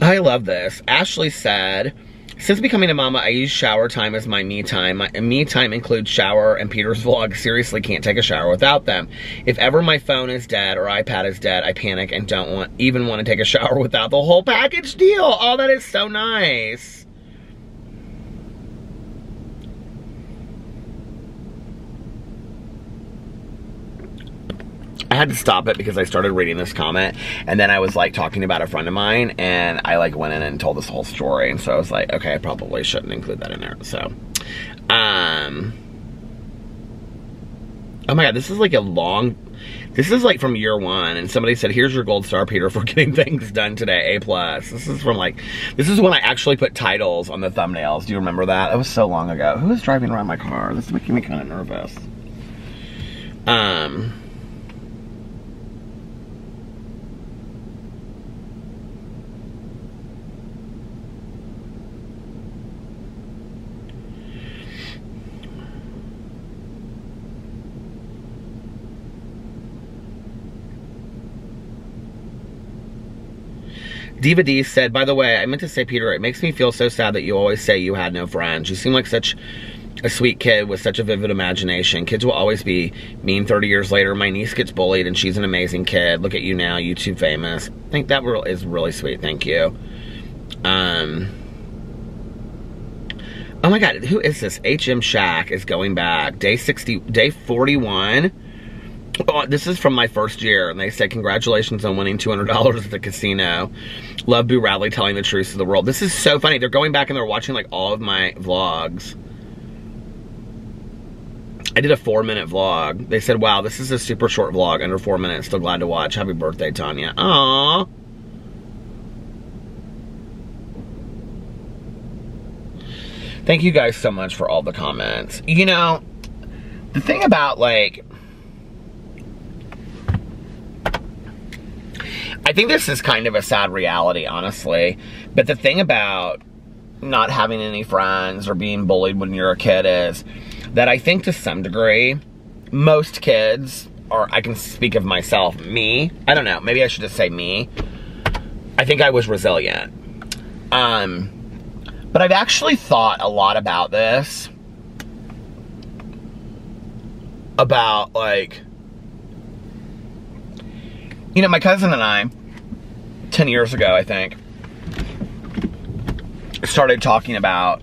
Speaker 1: I love this. Ashley said, since becoming a mama, I use shower time as my me time. My me time includes shower and Peter's vlog. Seriously can't take a shower without them. If ever my phone is dead or iPad is dead, I panic and don't even want to take a shower without the whole package deal. Oh, that is so nice. I had to stop it because I started reading this comment and then I was like talking about a friend of mine and I like went in and told this whole story, and so I was like, okay, I probably shouldn't include that in there. So oh my god, this is like a long, this is like from year 1, and somebody said, here's your gold star, Peter, for getting things done today, A+. This is from like, this is when I actually put titles on the thumbnails. Do you remember that? That was so long ago. Who is driving around my car? This is making me kind of nervous. Diva D said, by the way, I meant to say, Peter, it makes me feel so sad that you always say you had no friends. You seem like such a sweet kid with such a vivid imagination. Kids will always be mean 30 years later. My niece gets bullied and she's an amazing kid. Look at you now, YouTube famous. I think that is really sweet. Thank you. Oh my God, who is this? HM Shack is going back. Day 41. Oh, this is from my first year, and they said, congratulations on winning $200 at the casino. Love Boo Radley telling the truth to the world. This is so funny. They're going back and they're watching like all of my vlogs. I did a 4-minute vlog. They said, wow, this is a super short vlog, under 4 minutes. Still glad to watch. Happy birthday, Tanya. Aww. Thank you guys so much for all the comments. You know, the thing about, like, I think this is kind of a sad reality, honestly. But the thing about not having any friends or being bullied when you're a kid is that I think to some degree, most kids, or I can speak of myself, me, I don't know, maybe I should just say me, I think I was resilient. But I've actually thought a lot about this. About, like, you know, my cousin and I, 10 years ago, I think, started talking about,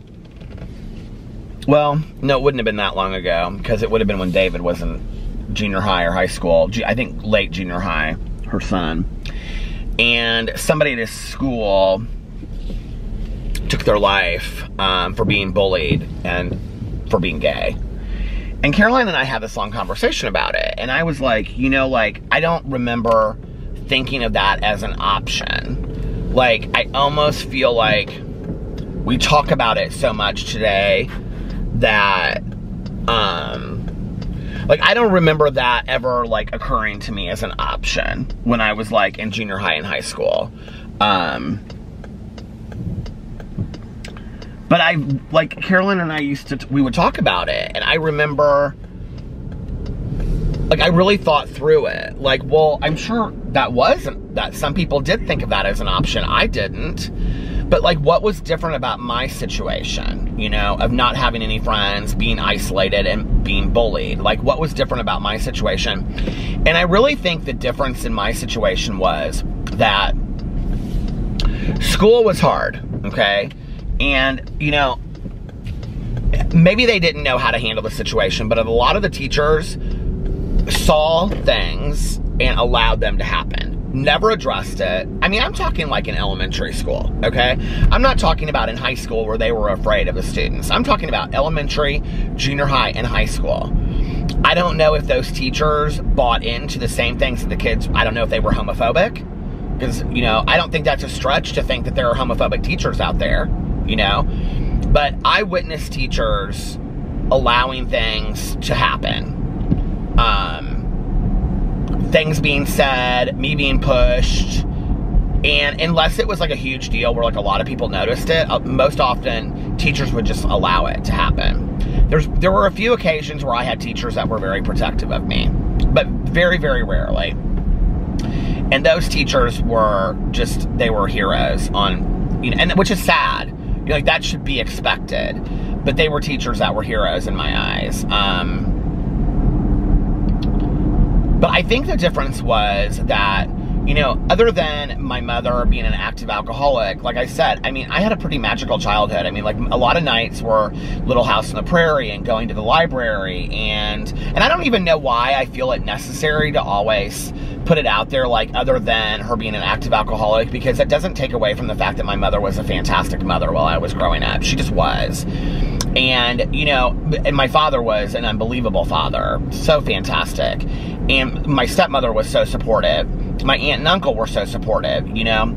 Speaker 1: well, no, it wouldn't have been that long ago, because it would have been when David was in junior high or high school. I think late junior high, her son. And somebody at his school took their life for being bullied and for being gay. And Caroline and I had this long conversation about it. And I was like, you know, like, I don't remember thinking of that as an option. Like, I almost feel like we talk about it so much today that, like, I don't remember that ever, like, occurring to me as an option when I was, like, in junior high and high school. But like, Caroline and I we would talk about it, and I remember, like, I really thought through it. Like, well, I'm sure that some people did think of that as an option. I didn't. But, like, what was different about my situation, you know, of not having any friends, being isolated, and being bullied? Like, what was different about my situation? And I really think the difference in my situation was that school was hard, okay? And, you know, maybe they didn't know how to handle the situation, but a lot of the teachers saw things and allowed them to happen. Never addressed it. I mean, I'm talking like in elementary school, okay? I'm not talking about in high school where they were afraid of the students. I'm talking about elementary, junior high, and high school. I don't know if those teachers bought into the same things that the kids, I don't know if they were homophobic. Because, you know, I don't think that's a stretch to think that there are homophobic teachers out there. You know, but I witnessed teachers allowing things to happen. Things being said, me being pushed, and unless it was like a huge deal where like a lot of people noticed it, most often teachers would just allow it to happen. There were a few occasions where I had teachers that were very protective of me, but very, very rarely. And those teachers were just, they were heroes on, you know, and which is sad. Like, that should be expected. But they were teachers that were heroes in my eyes. But I think the difference was that, you know, other than my mother being an active alcoholic, like I said, I mean, I had a pretty magical childhood. I mean, like, a lot of nights were Little House on the Prairie and going to the library. And I don't even know why I feel it necessary to always put it out there, like, other than her being an active alcoholic, because that doesn't take away from the fact that my mother was a fantastic mother while I was growing up. She just was. And, you know, and my father was an unbelievable father. So fantastic. And my stepmother was so supportive. My aunt and uncle were so supportive, you know.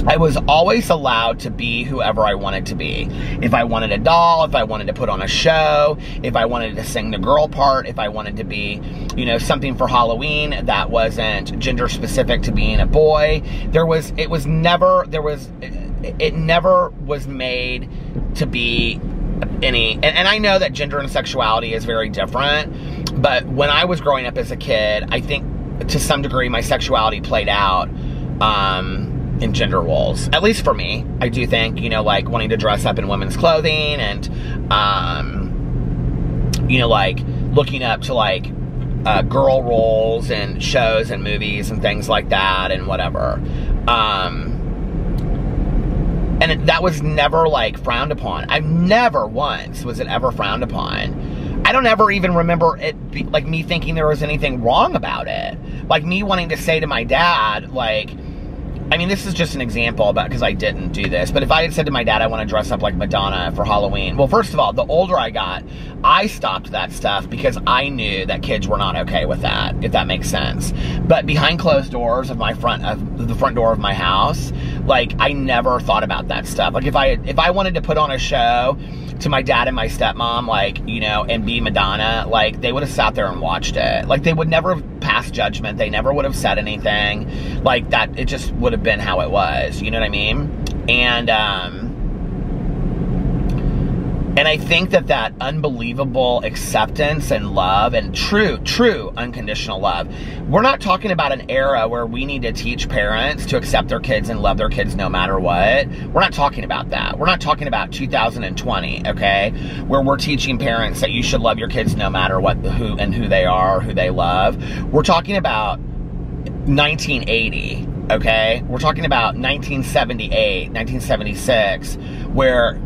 Speaker 1: I was always allowed to be whoever I wanted to be. If I wanted a doll, if I wanted to put on a show, if I wanted to sing the girl part, if I wanted to be, you know, something for Halloween that wasn't gender specific to being a boy, it never was made to be any, and I know that gender and sexuality is very different, but when I was growing up as a kid, I think to some degree my sexuality played out in gender roles. At least for me, I do think, you know, like wanting to dress up in women's clothing and, you know, like looking up to like girl roles and shows and movies and things like that and whatever. And that was never like frowned upon. I never once was it ever frowned upon. I don't ever even remember it like me thinking there was anything wrong about it. Like me wanting to say to my dad, like, I mean, this is just an example about because I didn't do this, but if I had said to my dad, I want to dress up like Madonna for Halloween. Well, first of all, the older I got, I stopped that stuff because I knew that kids were not okay with that, if that makes sense. But behind closed doors of the front door of my house, like I never thought about that stuff. Like if I wanted to put on a show to my dad and my stepmom, like, you know, and be Madonna, like they would have sat there and watched it. Like they would never have passed judgment. They never would have said anything like that. It just would have been how it was. You know what I mean? And I think that unbelievable acceptance and love and true unconditional love. We're not talking about an era where we need to teach parents to accept their kids and love their kids no matter what. We're not talking about that. We're not talking about 2020, okay? Where we're teaching parents that you should love your kids no matter what, who they are, who they love. We're talking about 1980, okay? We're talking about 1978, 1976, where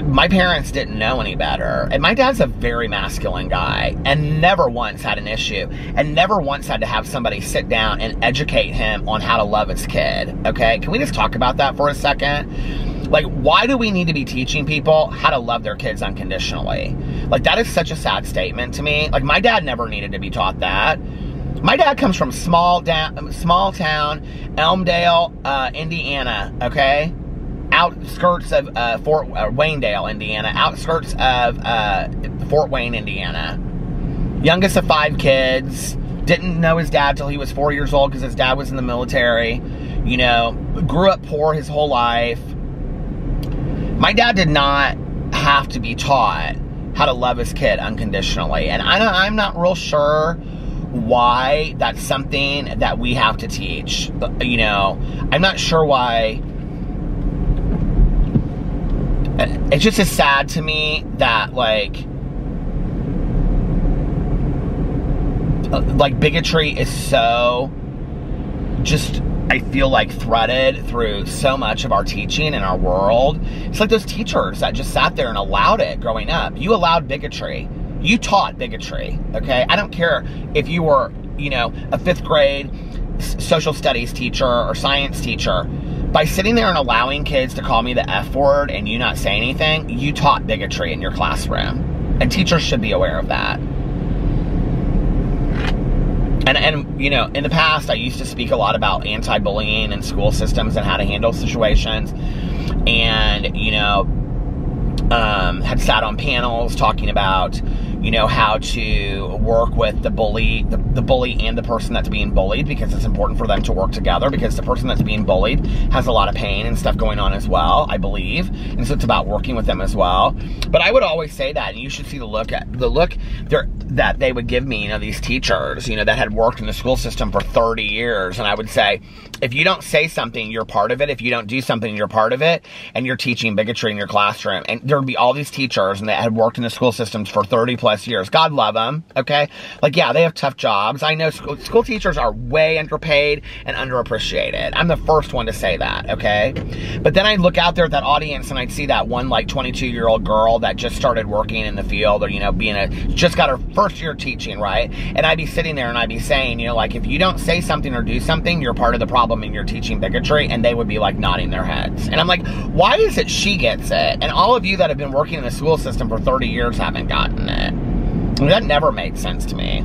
Speaker 1: my parents didn't know any better. And my dad's a very masculine guy and never once had an issue and never once had to have somebody sit down and educate him on how to love his kid, okay? Can we just talk about that for a second? Like, why do we need to be teaching people how to love their kids unconditionally? Like, that is such a sad statement to me. Like, my dad never needed to be taught that. My dad comes from small town, Elmdale, Indiana, okay? Outskirts of Waynedale, Indiana. Outskirts of Fort Wayne, Indiana. Youngest of 5 kids. Didn't know his dad till he was 4 years old because his dad was in the military. You know, grew up poor his whole life. My dad did not have to be taught how to love his kid unconditionally. And I'm not real sure why that's something that we have to teach. You know, I'm not sure why. It just is sad to me that, like bigotry is so just, I feel like, threaded through so much of our teaching in our world. It's like those teachers that just sat there and allowed it growing up. You allowed bigotry. You taught bigotry, okay? I don't care if you were, you know, a 5th grade social studies teacher or science teacher. By sitting there and allowing kids to call me the F word and you not say anything, you taught bigotry in your classroom. And teachers should be aware of that. And you know, in the past, I used to speak a lot about anti-bullying and school systems and how to handle situations. And, you know, had sat on panels talking about, you know, how to work with the bully and the person that's being bullied, because it's important for them to work together, because the person that's being bullied has a lot of pain and stuff going on as well, I believe. And so it's about working with them as well. But I would always say that, and you should see the look that they would give me, you know, these teachers, you know, that had worked in the school system for 30 years. And I would say, if you don't say something, you're part of it. If you don't do something, you're part of it. And you're teaching bigotry in your classroom. And there would be all these teachers and that had worked in the school systems for 30 plus years. God love them, okay? Like, yeah, they have tough jobs. I know school teachers are way underpaid and underappreciated. I'm the first one to say that, okay? But then I'd look out there at that audience and I'd see that one, like, 22-year-old girl that just started working in the field, or, you know, just got her first year teaching, right? And I'd be sitting there and I'd be saying, you know, like, if you don't say something or do something, you're part of the problem and you're teaching bigotry. And they would be, like, nodding their heads. And I'm like, why is it she gets it and all of you that have been working in the school system for 30 years haven't gotten it? I mean, that never made sense to me.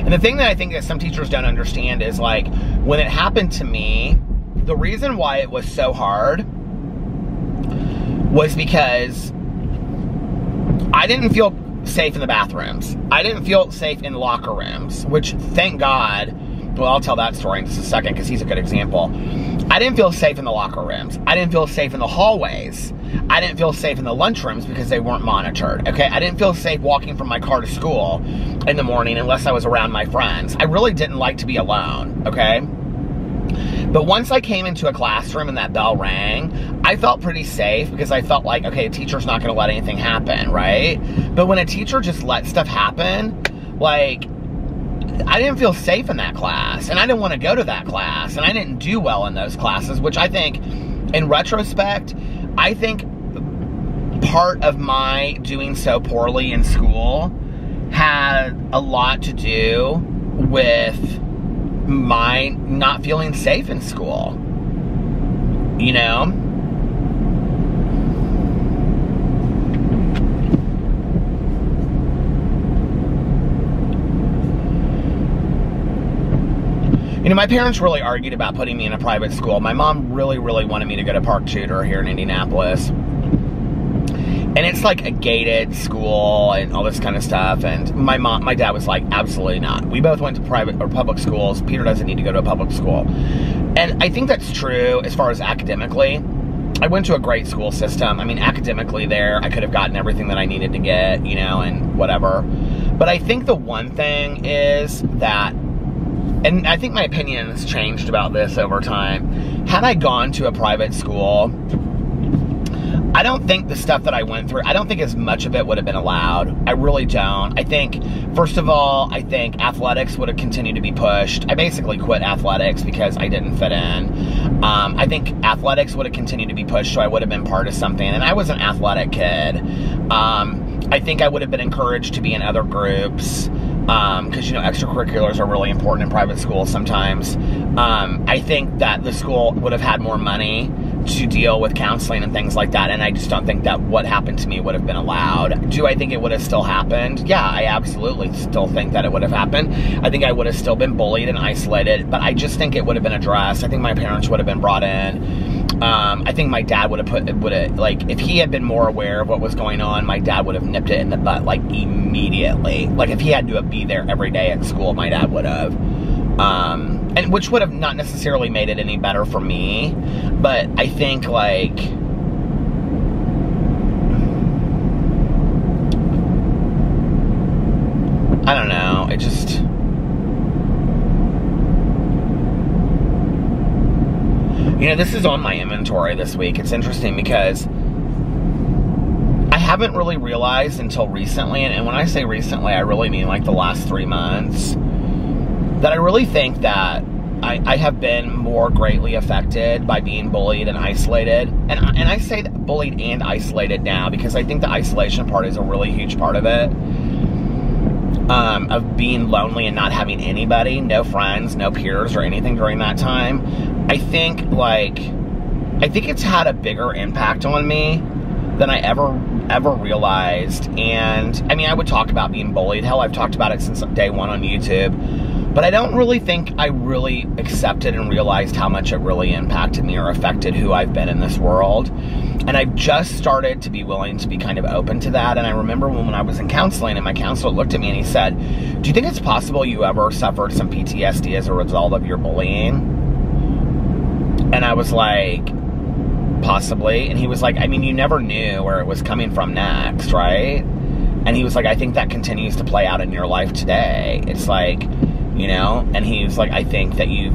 Speaker 1: And the thing that I think that some teachers don't understand is, like, when it happened to me, the reason why it was so hard was because I didn't feel safe in the bathrooms. I didn't feel safe in locker rooms, which, thank God, well, I'll tell that story in just a second because he's a good example. I didn't feel safe in the locker rooms. I didn't feel safe in the hallways. I didn't feel safe in the lunchrooms because they weren't monitored, okay? I didn't feel safe walking from my car to school in the morning unless I was around my friends. I really didn't like to be alone, okay? But once I came into a classroom and that bell rang, I felt pretty safe because I felt like, okay, a teacher's not going to let anything happen, right? But when a teacher just let stuff happen, like, I didn't feel safe in that class, and I didn't want to go to that class, and I didn't do well in those classes, which I think, in retrospect, I think part of my doing so poorly in school had a lot to do with my not feeling safe in school, you know? You know, my parents really argued about putting me in a private school. My mom really, really wanted me to go to Park Tudor here in Indianapolis. And it's like a gated school and all this kind of stuff. And my dad was like, absolutely not. We both went to private or public schools. Peter doesn't need to go to a public school. And I think that's true as far as academically. I went to a great school system. I mean, academically there, I could have gotten everything that I needed to get, you know, and whatever. But I think the one thing is that, and I think my opinion has changed about this over time. Had I gone to a private school, I don't think the stuff that I went through, I don't think as much of it would have been allowed. I really don't. I think, first of all, I think athletics would have continued to be pushed. I basically quit athletics because I didn't fit in. I think athletics would have continued to be pushed, so I would have been part of something. And I was an athletic kid. I think I would have been encouraged to be in other groups. Because, you know, extracurriculars are really important in private schools sometimes. I think that the school would have had more money to deal with counseling and things like that, and I just don't think that what happened to me would have been allowed. Do I think it would have still happened? Yeah, I absolutely still think that it would have happened. I think I would have still been bullied and isolated, but I just think it would have been addressed. I think my parents would have been brought in. I think my dad would have like, if he had been more aware of what was going on, my dad would have nipped it in the butt, like, immediately. Like, if he had to be there every day at school, my dad would have. And which would have not necessarily made it any better for me, but I think, like, I don't know, it just, you know, this is on my inventory this week. It's interesting because I haven't really realized until recently, and when I say recently, I really mean like the last 3 months, that I really think that I have been more greatly affected by being bullied and isolated. And I say that bullied and isolated now because I think the isolation part is a really huge part of it. Of being lonely and not having anybody, no friends, no peers or anything during that time. I think it's had a bigger impact on me than I ever realized. And I mean, I would talk about being bullied. Hell, I've talked about it since day one on YouTube. But I don't really think I really accepted and realized how much it really impacted me or affected who I've been in this world. And I've just started to be willing to be kind of open to that. And I remember when I was in counseling and my counselor looked at me and he said, do you think it's possible you ever suffered some PTSD as a result of your bullying? And I was like, possibly. And he was like, I mean, you never knew where it was coming from next, right? And he was like, I think that continues to play out in your life today. It's like, you know, and he was like, I think that you've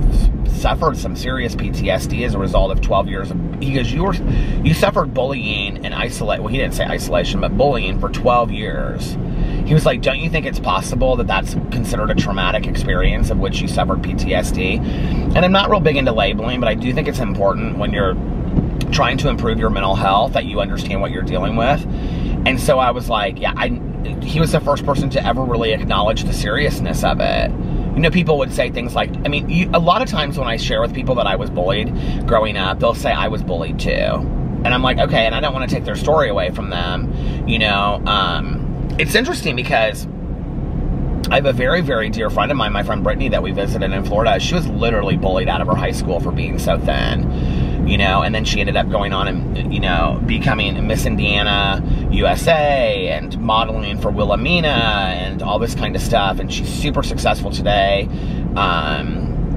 Speaker 1: suffered some serious PTSD as a result of 12 years of, he goes, you suffered bullying and well, he didn't say isolation, but bullying for 12 years. He was like, don't you think it's possible that that's considered a traumatic experience of which you suffered PTSD? And I'm not real big into labeling, but I do think it's important when you're trying to improve your mental health that you understand what you're dealing with. And so I was like, yeah, he was the first person to ever really acknowledge the seriousness of it. You know, people would say things like, I mean, a lot of times when I share with people that I was bullied growing up, they'll say I was bullied too. And I'm like, okay, and I don't want to take their story away from them. You know, it's interesting because I have a very, very dear friend of mine, my friend Brittany, that we visited in Florida. She was literally bullied out of her high school for being so thin, you know, and then she ended up going on and, you know, becoming Miss Indiana USA and modeling for Wilhelmina and all this kind of stuff. And she's super successful today.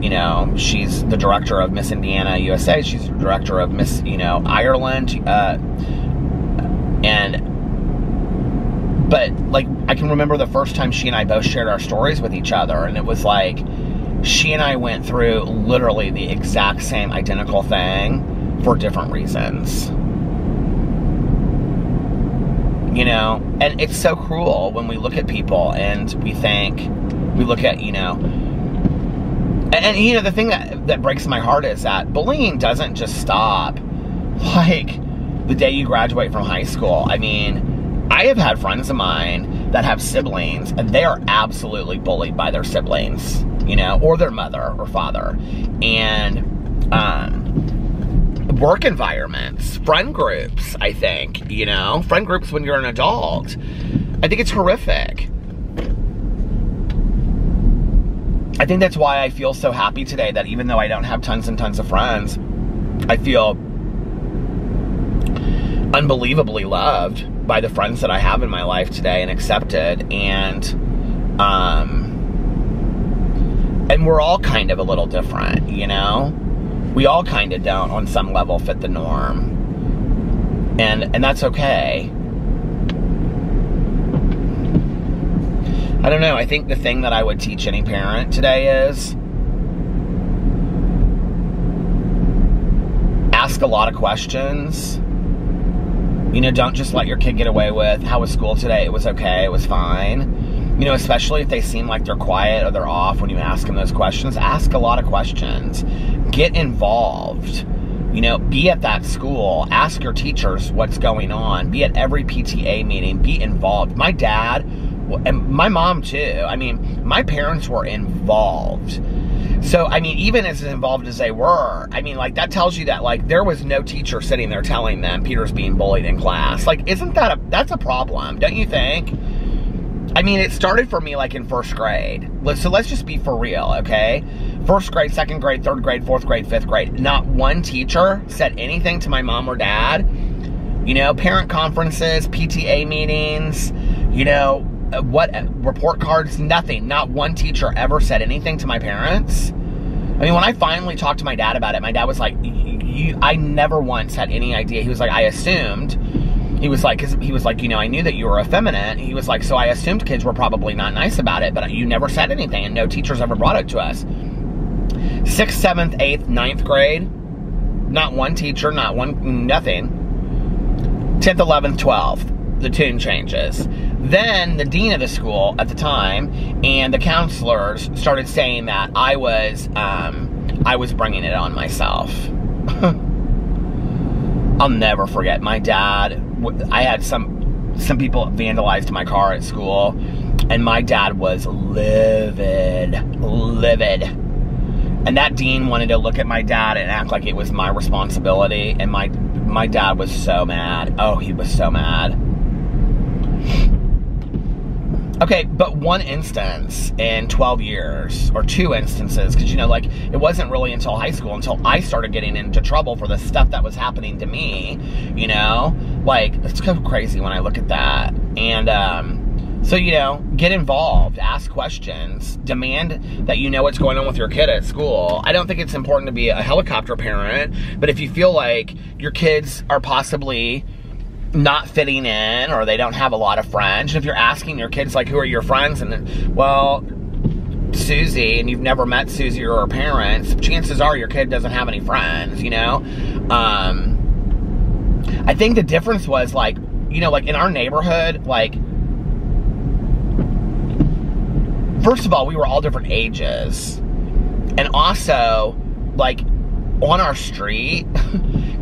Speaker 1: you know, she's the director of Miss Indiana USA. She's the director of Miss, you know, Ireland. But, like, I can remember the first time she and I both shared our stories with each other, and it was like, she and I went through literally the exact same identical thing for different reasons. You know, and it's so cruel when we look at people and we look at, you know, and you know, the thing that breaks my heart is that bullying doesn't just stop, like, the day you graduate from high school. I mean, I have had friends of mine that have siblings, and they are absolutely bullied by their siblings, you know, or their mother or father. And, work environments, friend groups, I think, you know, friend groups when you're an adult. I think it's horrific. I think that's why I feel so happy today that even though I don't have tons and tons of friends, I feel unbelievably loved by the friends that I have in my life today and accepted. And we're all kind of a little different, you know? We all kind of don't, on some level, fit the norm. And that's okay. I don't know, I think the thing that I would teach any parent today is ask a lot of questions. You know, don't just let your kid get away with, how was school today? It was okay, it was fine. You know, especially if they seem like they're quiet or they're off when you ask them those questions. Ask a lot of questions. Get involved. You know, be at that school. Ask your teachers what's going on. Be at every PTA meeting. Be involved. My dad, and my mom too, I mean, my parents were involved. So, I mean, even as involved as they were, I mean, like, that tells you that, like, there was no teacher sitting there telling them Peter's being bullied in class. Like, isn't that that's a problem, don't you think? I mean, it started for me, like, in first grade. So let's just be for real, okay? First grade, second grade, third grade, fourth grade, fifth grade. Not one teacher said anything to my mom or dad. You know, parent conferences, PTA meetings, you know, report cards, nothing. Not one teacher ever said anything to my parents. I mean, when I finally talked to my dad about it, my dad was like, I never once had any idea. He was like, I assumed. He was like, you know, I knew that you were effeminate. He was like, so I assumed kids were probably not nice about it, but you never said anything, and no teachers ever brought it to us. 6th, 7th, 8th, 9th grade, not one teacher, not one, nothing. 10th, 11th, 12th, the tune changes. Then the dean of the school at the time and the counselors started saying that I was bringing it on myself. I'll never forget my dad. I had some people vandalized my car at school, and my dad was livid. And that dean wanted to look at my dad and act like it was my responsibility, and my dad was so mad. Oh, he was so mad. Okay, but one instance in 12 years, or two instances, because, you know, like, it wasn't really until high school, until I started getting into trouble for the stuff that was happening to me, you know? Like, it's so crazy when I look at that. And, so, you know, get involved, ask questions, demand that you know what's going on with your kid at school. I don't think it's important to be a helicopter parent, but if you feel like your kids are possibly not fitting in, or they don't have a lot of friends, and if you're asking your kids, like, who are your friends, and then, well, Susie, and you've never met Susie or her parents, chances are your kid doesn't have any friends, you know? I think the difference was, like, you know, like, in our neighborhood, like, first of all, we were all different ages, and also, like, on our street,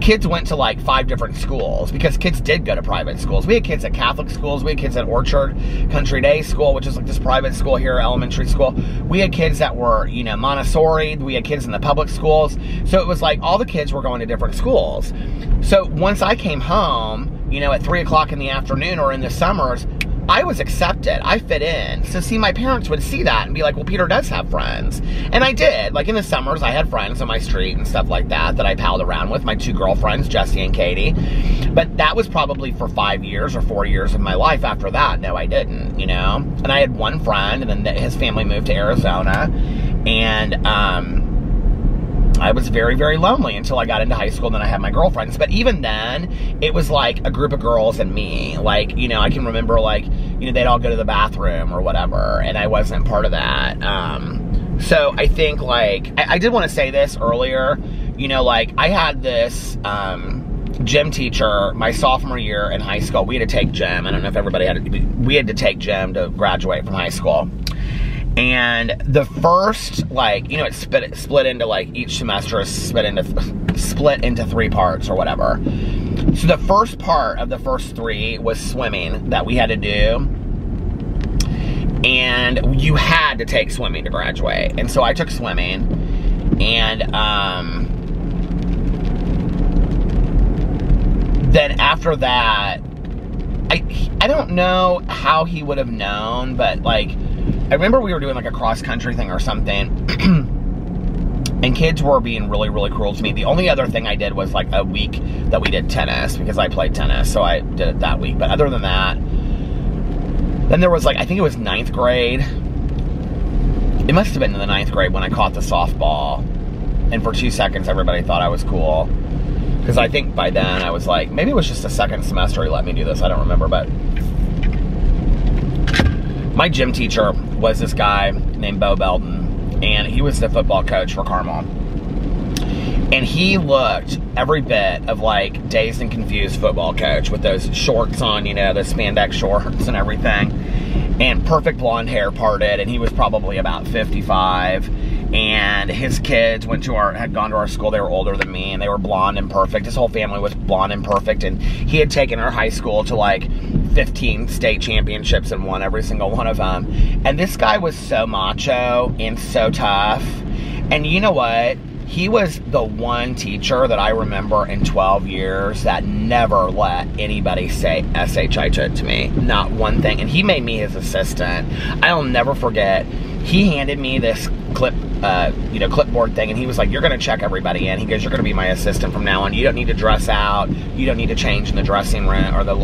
Speaker 1: kids went to like 5 different schools, because kids did go to private schools. We had kids at Catholic schools. We had kids at Orchard Country Day School, which is like this private school here, elementary school. We had kids that were, you know, Montessori. We had kids in the public schools. So it was like all the kids were going to different schools. So once I came home, you know, at 3 o'clock in the afternoon or in the summers, I was accepted. I fit in. So see, my parents would see that and be like, well, Peter does have friends. And I did. Like, in the summers, I had friends on my street and stuff like that I palled around with, my 2 girlfriends, Jessie and Katie. But that was probably for 5 years or 4 years of my life. After that, no, I didn't, you know? And I had one friend, and then his family moved to Arizona. And, I was very, very lonely until I got into high school, and then I had my girlfriends. But even then, it was like a group of girls and me. Like, you know, I can remember, like, you know, they'd all go to the bathroom or whatever, and I wasn't part of that. So I think, like, I did want to say this earlier, you know, like, I had this gym teacher my sophomore year in high school. We had to take gym. I don't know if everybody we had to take gym to graduate from high school. And the first, like, you know, it split into, like, each semester is split into 3 parts or whatever. So the first part of the first 3 was swimming that we had to do. And you had to take swimming to graduate. And so I took swimming. And then after that, I don't know how he would have known, but, like, I remember we were doing, like, a cross-country thing or something, and kids were being really, really cruel to me. The only other thing I did was, like, a week that we did tennis, because I played tennis, so I did it that week. But other than that, then there was, like, I think it was 9th grade. It must have been in the 9th grade when I caught the softball, and for 2 seconds, everybody thought I was cool. Because I think by then, I was like, maybe it was just the second semester he let me do this, I don't remember, but my gym teacher was this guy named Bo Belden, and he was the football coach for Carmel. And he looked every bit of, like, Dazed and Confused football coach with those shorts on, you know, the spandex shorts and everything, and perfect blonde hair parted, and he was probably about 55. And his kids had gone to our school. They were older than me, and they were blonde and perfect. His whole family was blonde and perfect, and he had taken our high school to, like, 15 state championships and won every single one of them. And this guy was so macho and so tough. And you know what? He was the one teacher that I remember in 12 years that never let anybody say SHI to me. Not one thing. And he made me his assistant. I'll never forget. He handed me this clipboard thing, and he was like, "You're going to check everybody in." He goes, "You're going to be my assistant from now on. You don't need to dress out. You don't need to change in the dressing room or the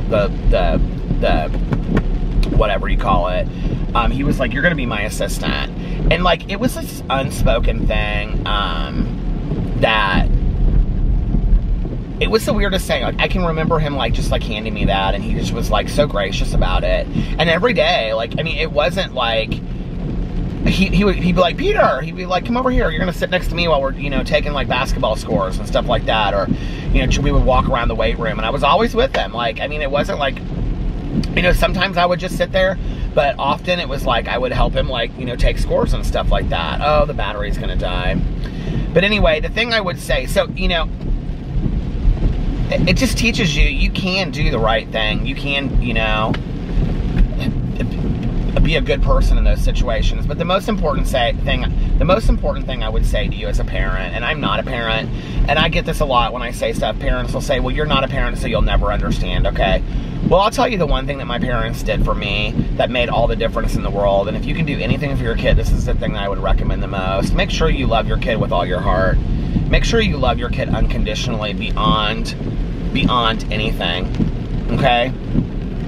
Speaker 1: whatever you call it." He was like, "You're going to be my assistant." And, like, it was this unspoken thing that it was the weirdest thing. Like, I can remember him, like, just, like, handing me that, and he just was, like, so gracious about it. And every day, like, I mean, it wasn't like he'd be like, "Peter," he'd be like, "Come over here. You're going to sit next to me while we're, you know, taking, like, basketball scores and stuff like that." Or, you know, we would walk around the weight room, and I was always with him. Like, I mean, it wasn't like, you know, sometimes I would just sit there, but often it was like I would help him, like, you know, take scores and stuff like that. Oh, the battery's going to die. But anyway, the thing I would say, so, you know, it just teaches you can do the right thing. You can, you know, be a good person in those situations. But the most important thing I would say to you as a parent, and I'm not a parent, and I get this a lot when I say stuff. Parents will say, "Well, you're not a parent, so you'll never understand." Okay. Well, I'll tell you the one thing that my parents did for me that made all the difference in the world. And if you can do anything for your kid, this is the thing that I would recommend the most. Make sure you love your kid with all your heart. Make sure you love your kid unconditionally beyond anything. Okay?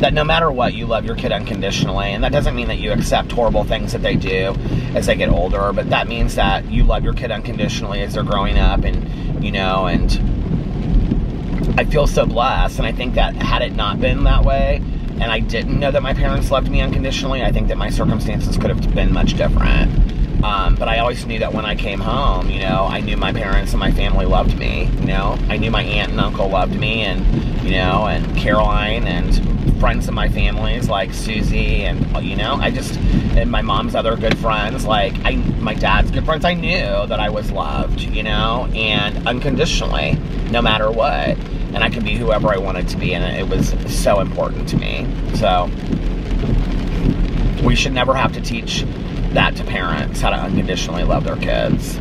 Speaker 1: That no matter what, you love your kid unconditionally. And that doesn't mean that you accept horrible things that they do as they get older, but that means that you love your kid unconditionally as they're growing up, and, you know, and I feel so blessed. And I think that had it not been that way, and I didn't know that my parents loved me unconditionally, I think that my circumstances could have been much different. But I always knew that when I came home, you know, I knew my parents and my family loved me, you know. I knew my aunt and uncle loved me, and, you know, and Caroline, and friends of my families like Susie, and, you know, and my mom's other good friends, like, my dad's good friends, I knew that I was loved, you know, and unconditionally, no matter what. And I could be whoever I wanted to be, and it was so important to me. So, we should never have to teach that to parents, how to unconditionally love their kids.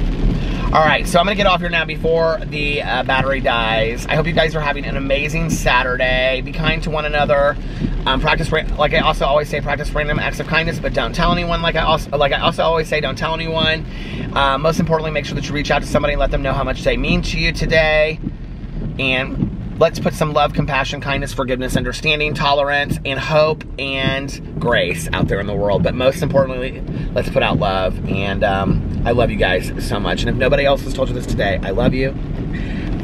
Speaker 1: Alright, so I'm going to get off here now before the battery dies. I hope you guys are having an amazing Saturday. Be kind to one another. Practice, like I also always say, practice random acts of kindness, but don't tell anyone. Like I also always say, don't tell anyone. Most importantly, make sure that you reach out to somebody and let them know how much they mean to you today. And let's put some love, compassion, kindness, forgiveness, understanding, tolerance, and hope and grace out there in the world. But most importantly, let's put out love. And I love you guys so much. And if nobody else has told you this today, I love you.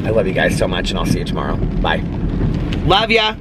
Speaker 1: I love you guys so much, and I'll see you tomorrow. Bye. Love ya.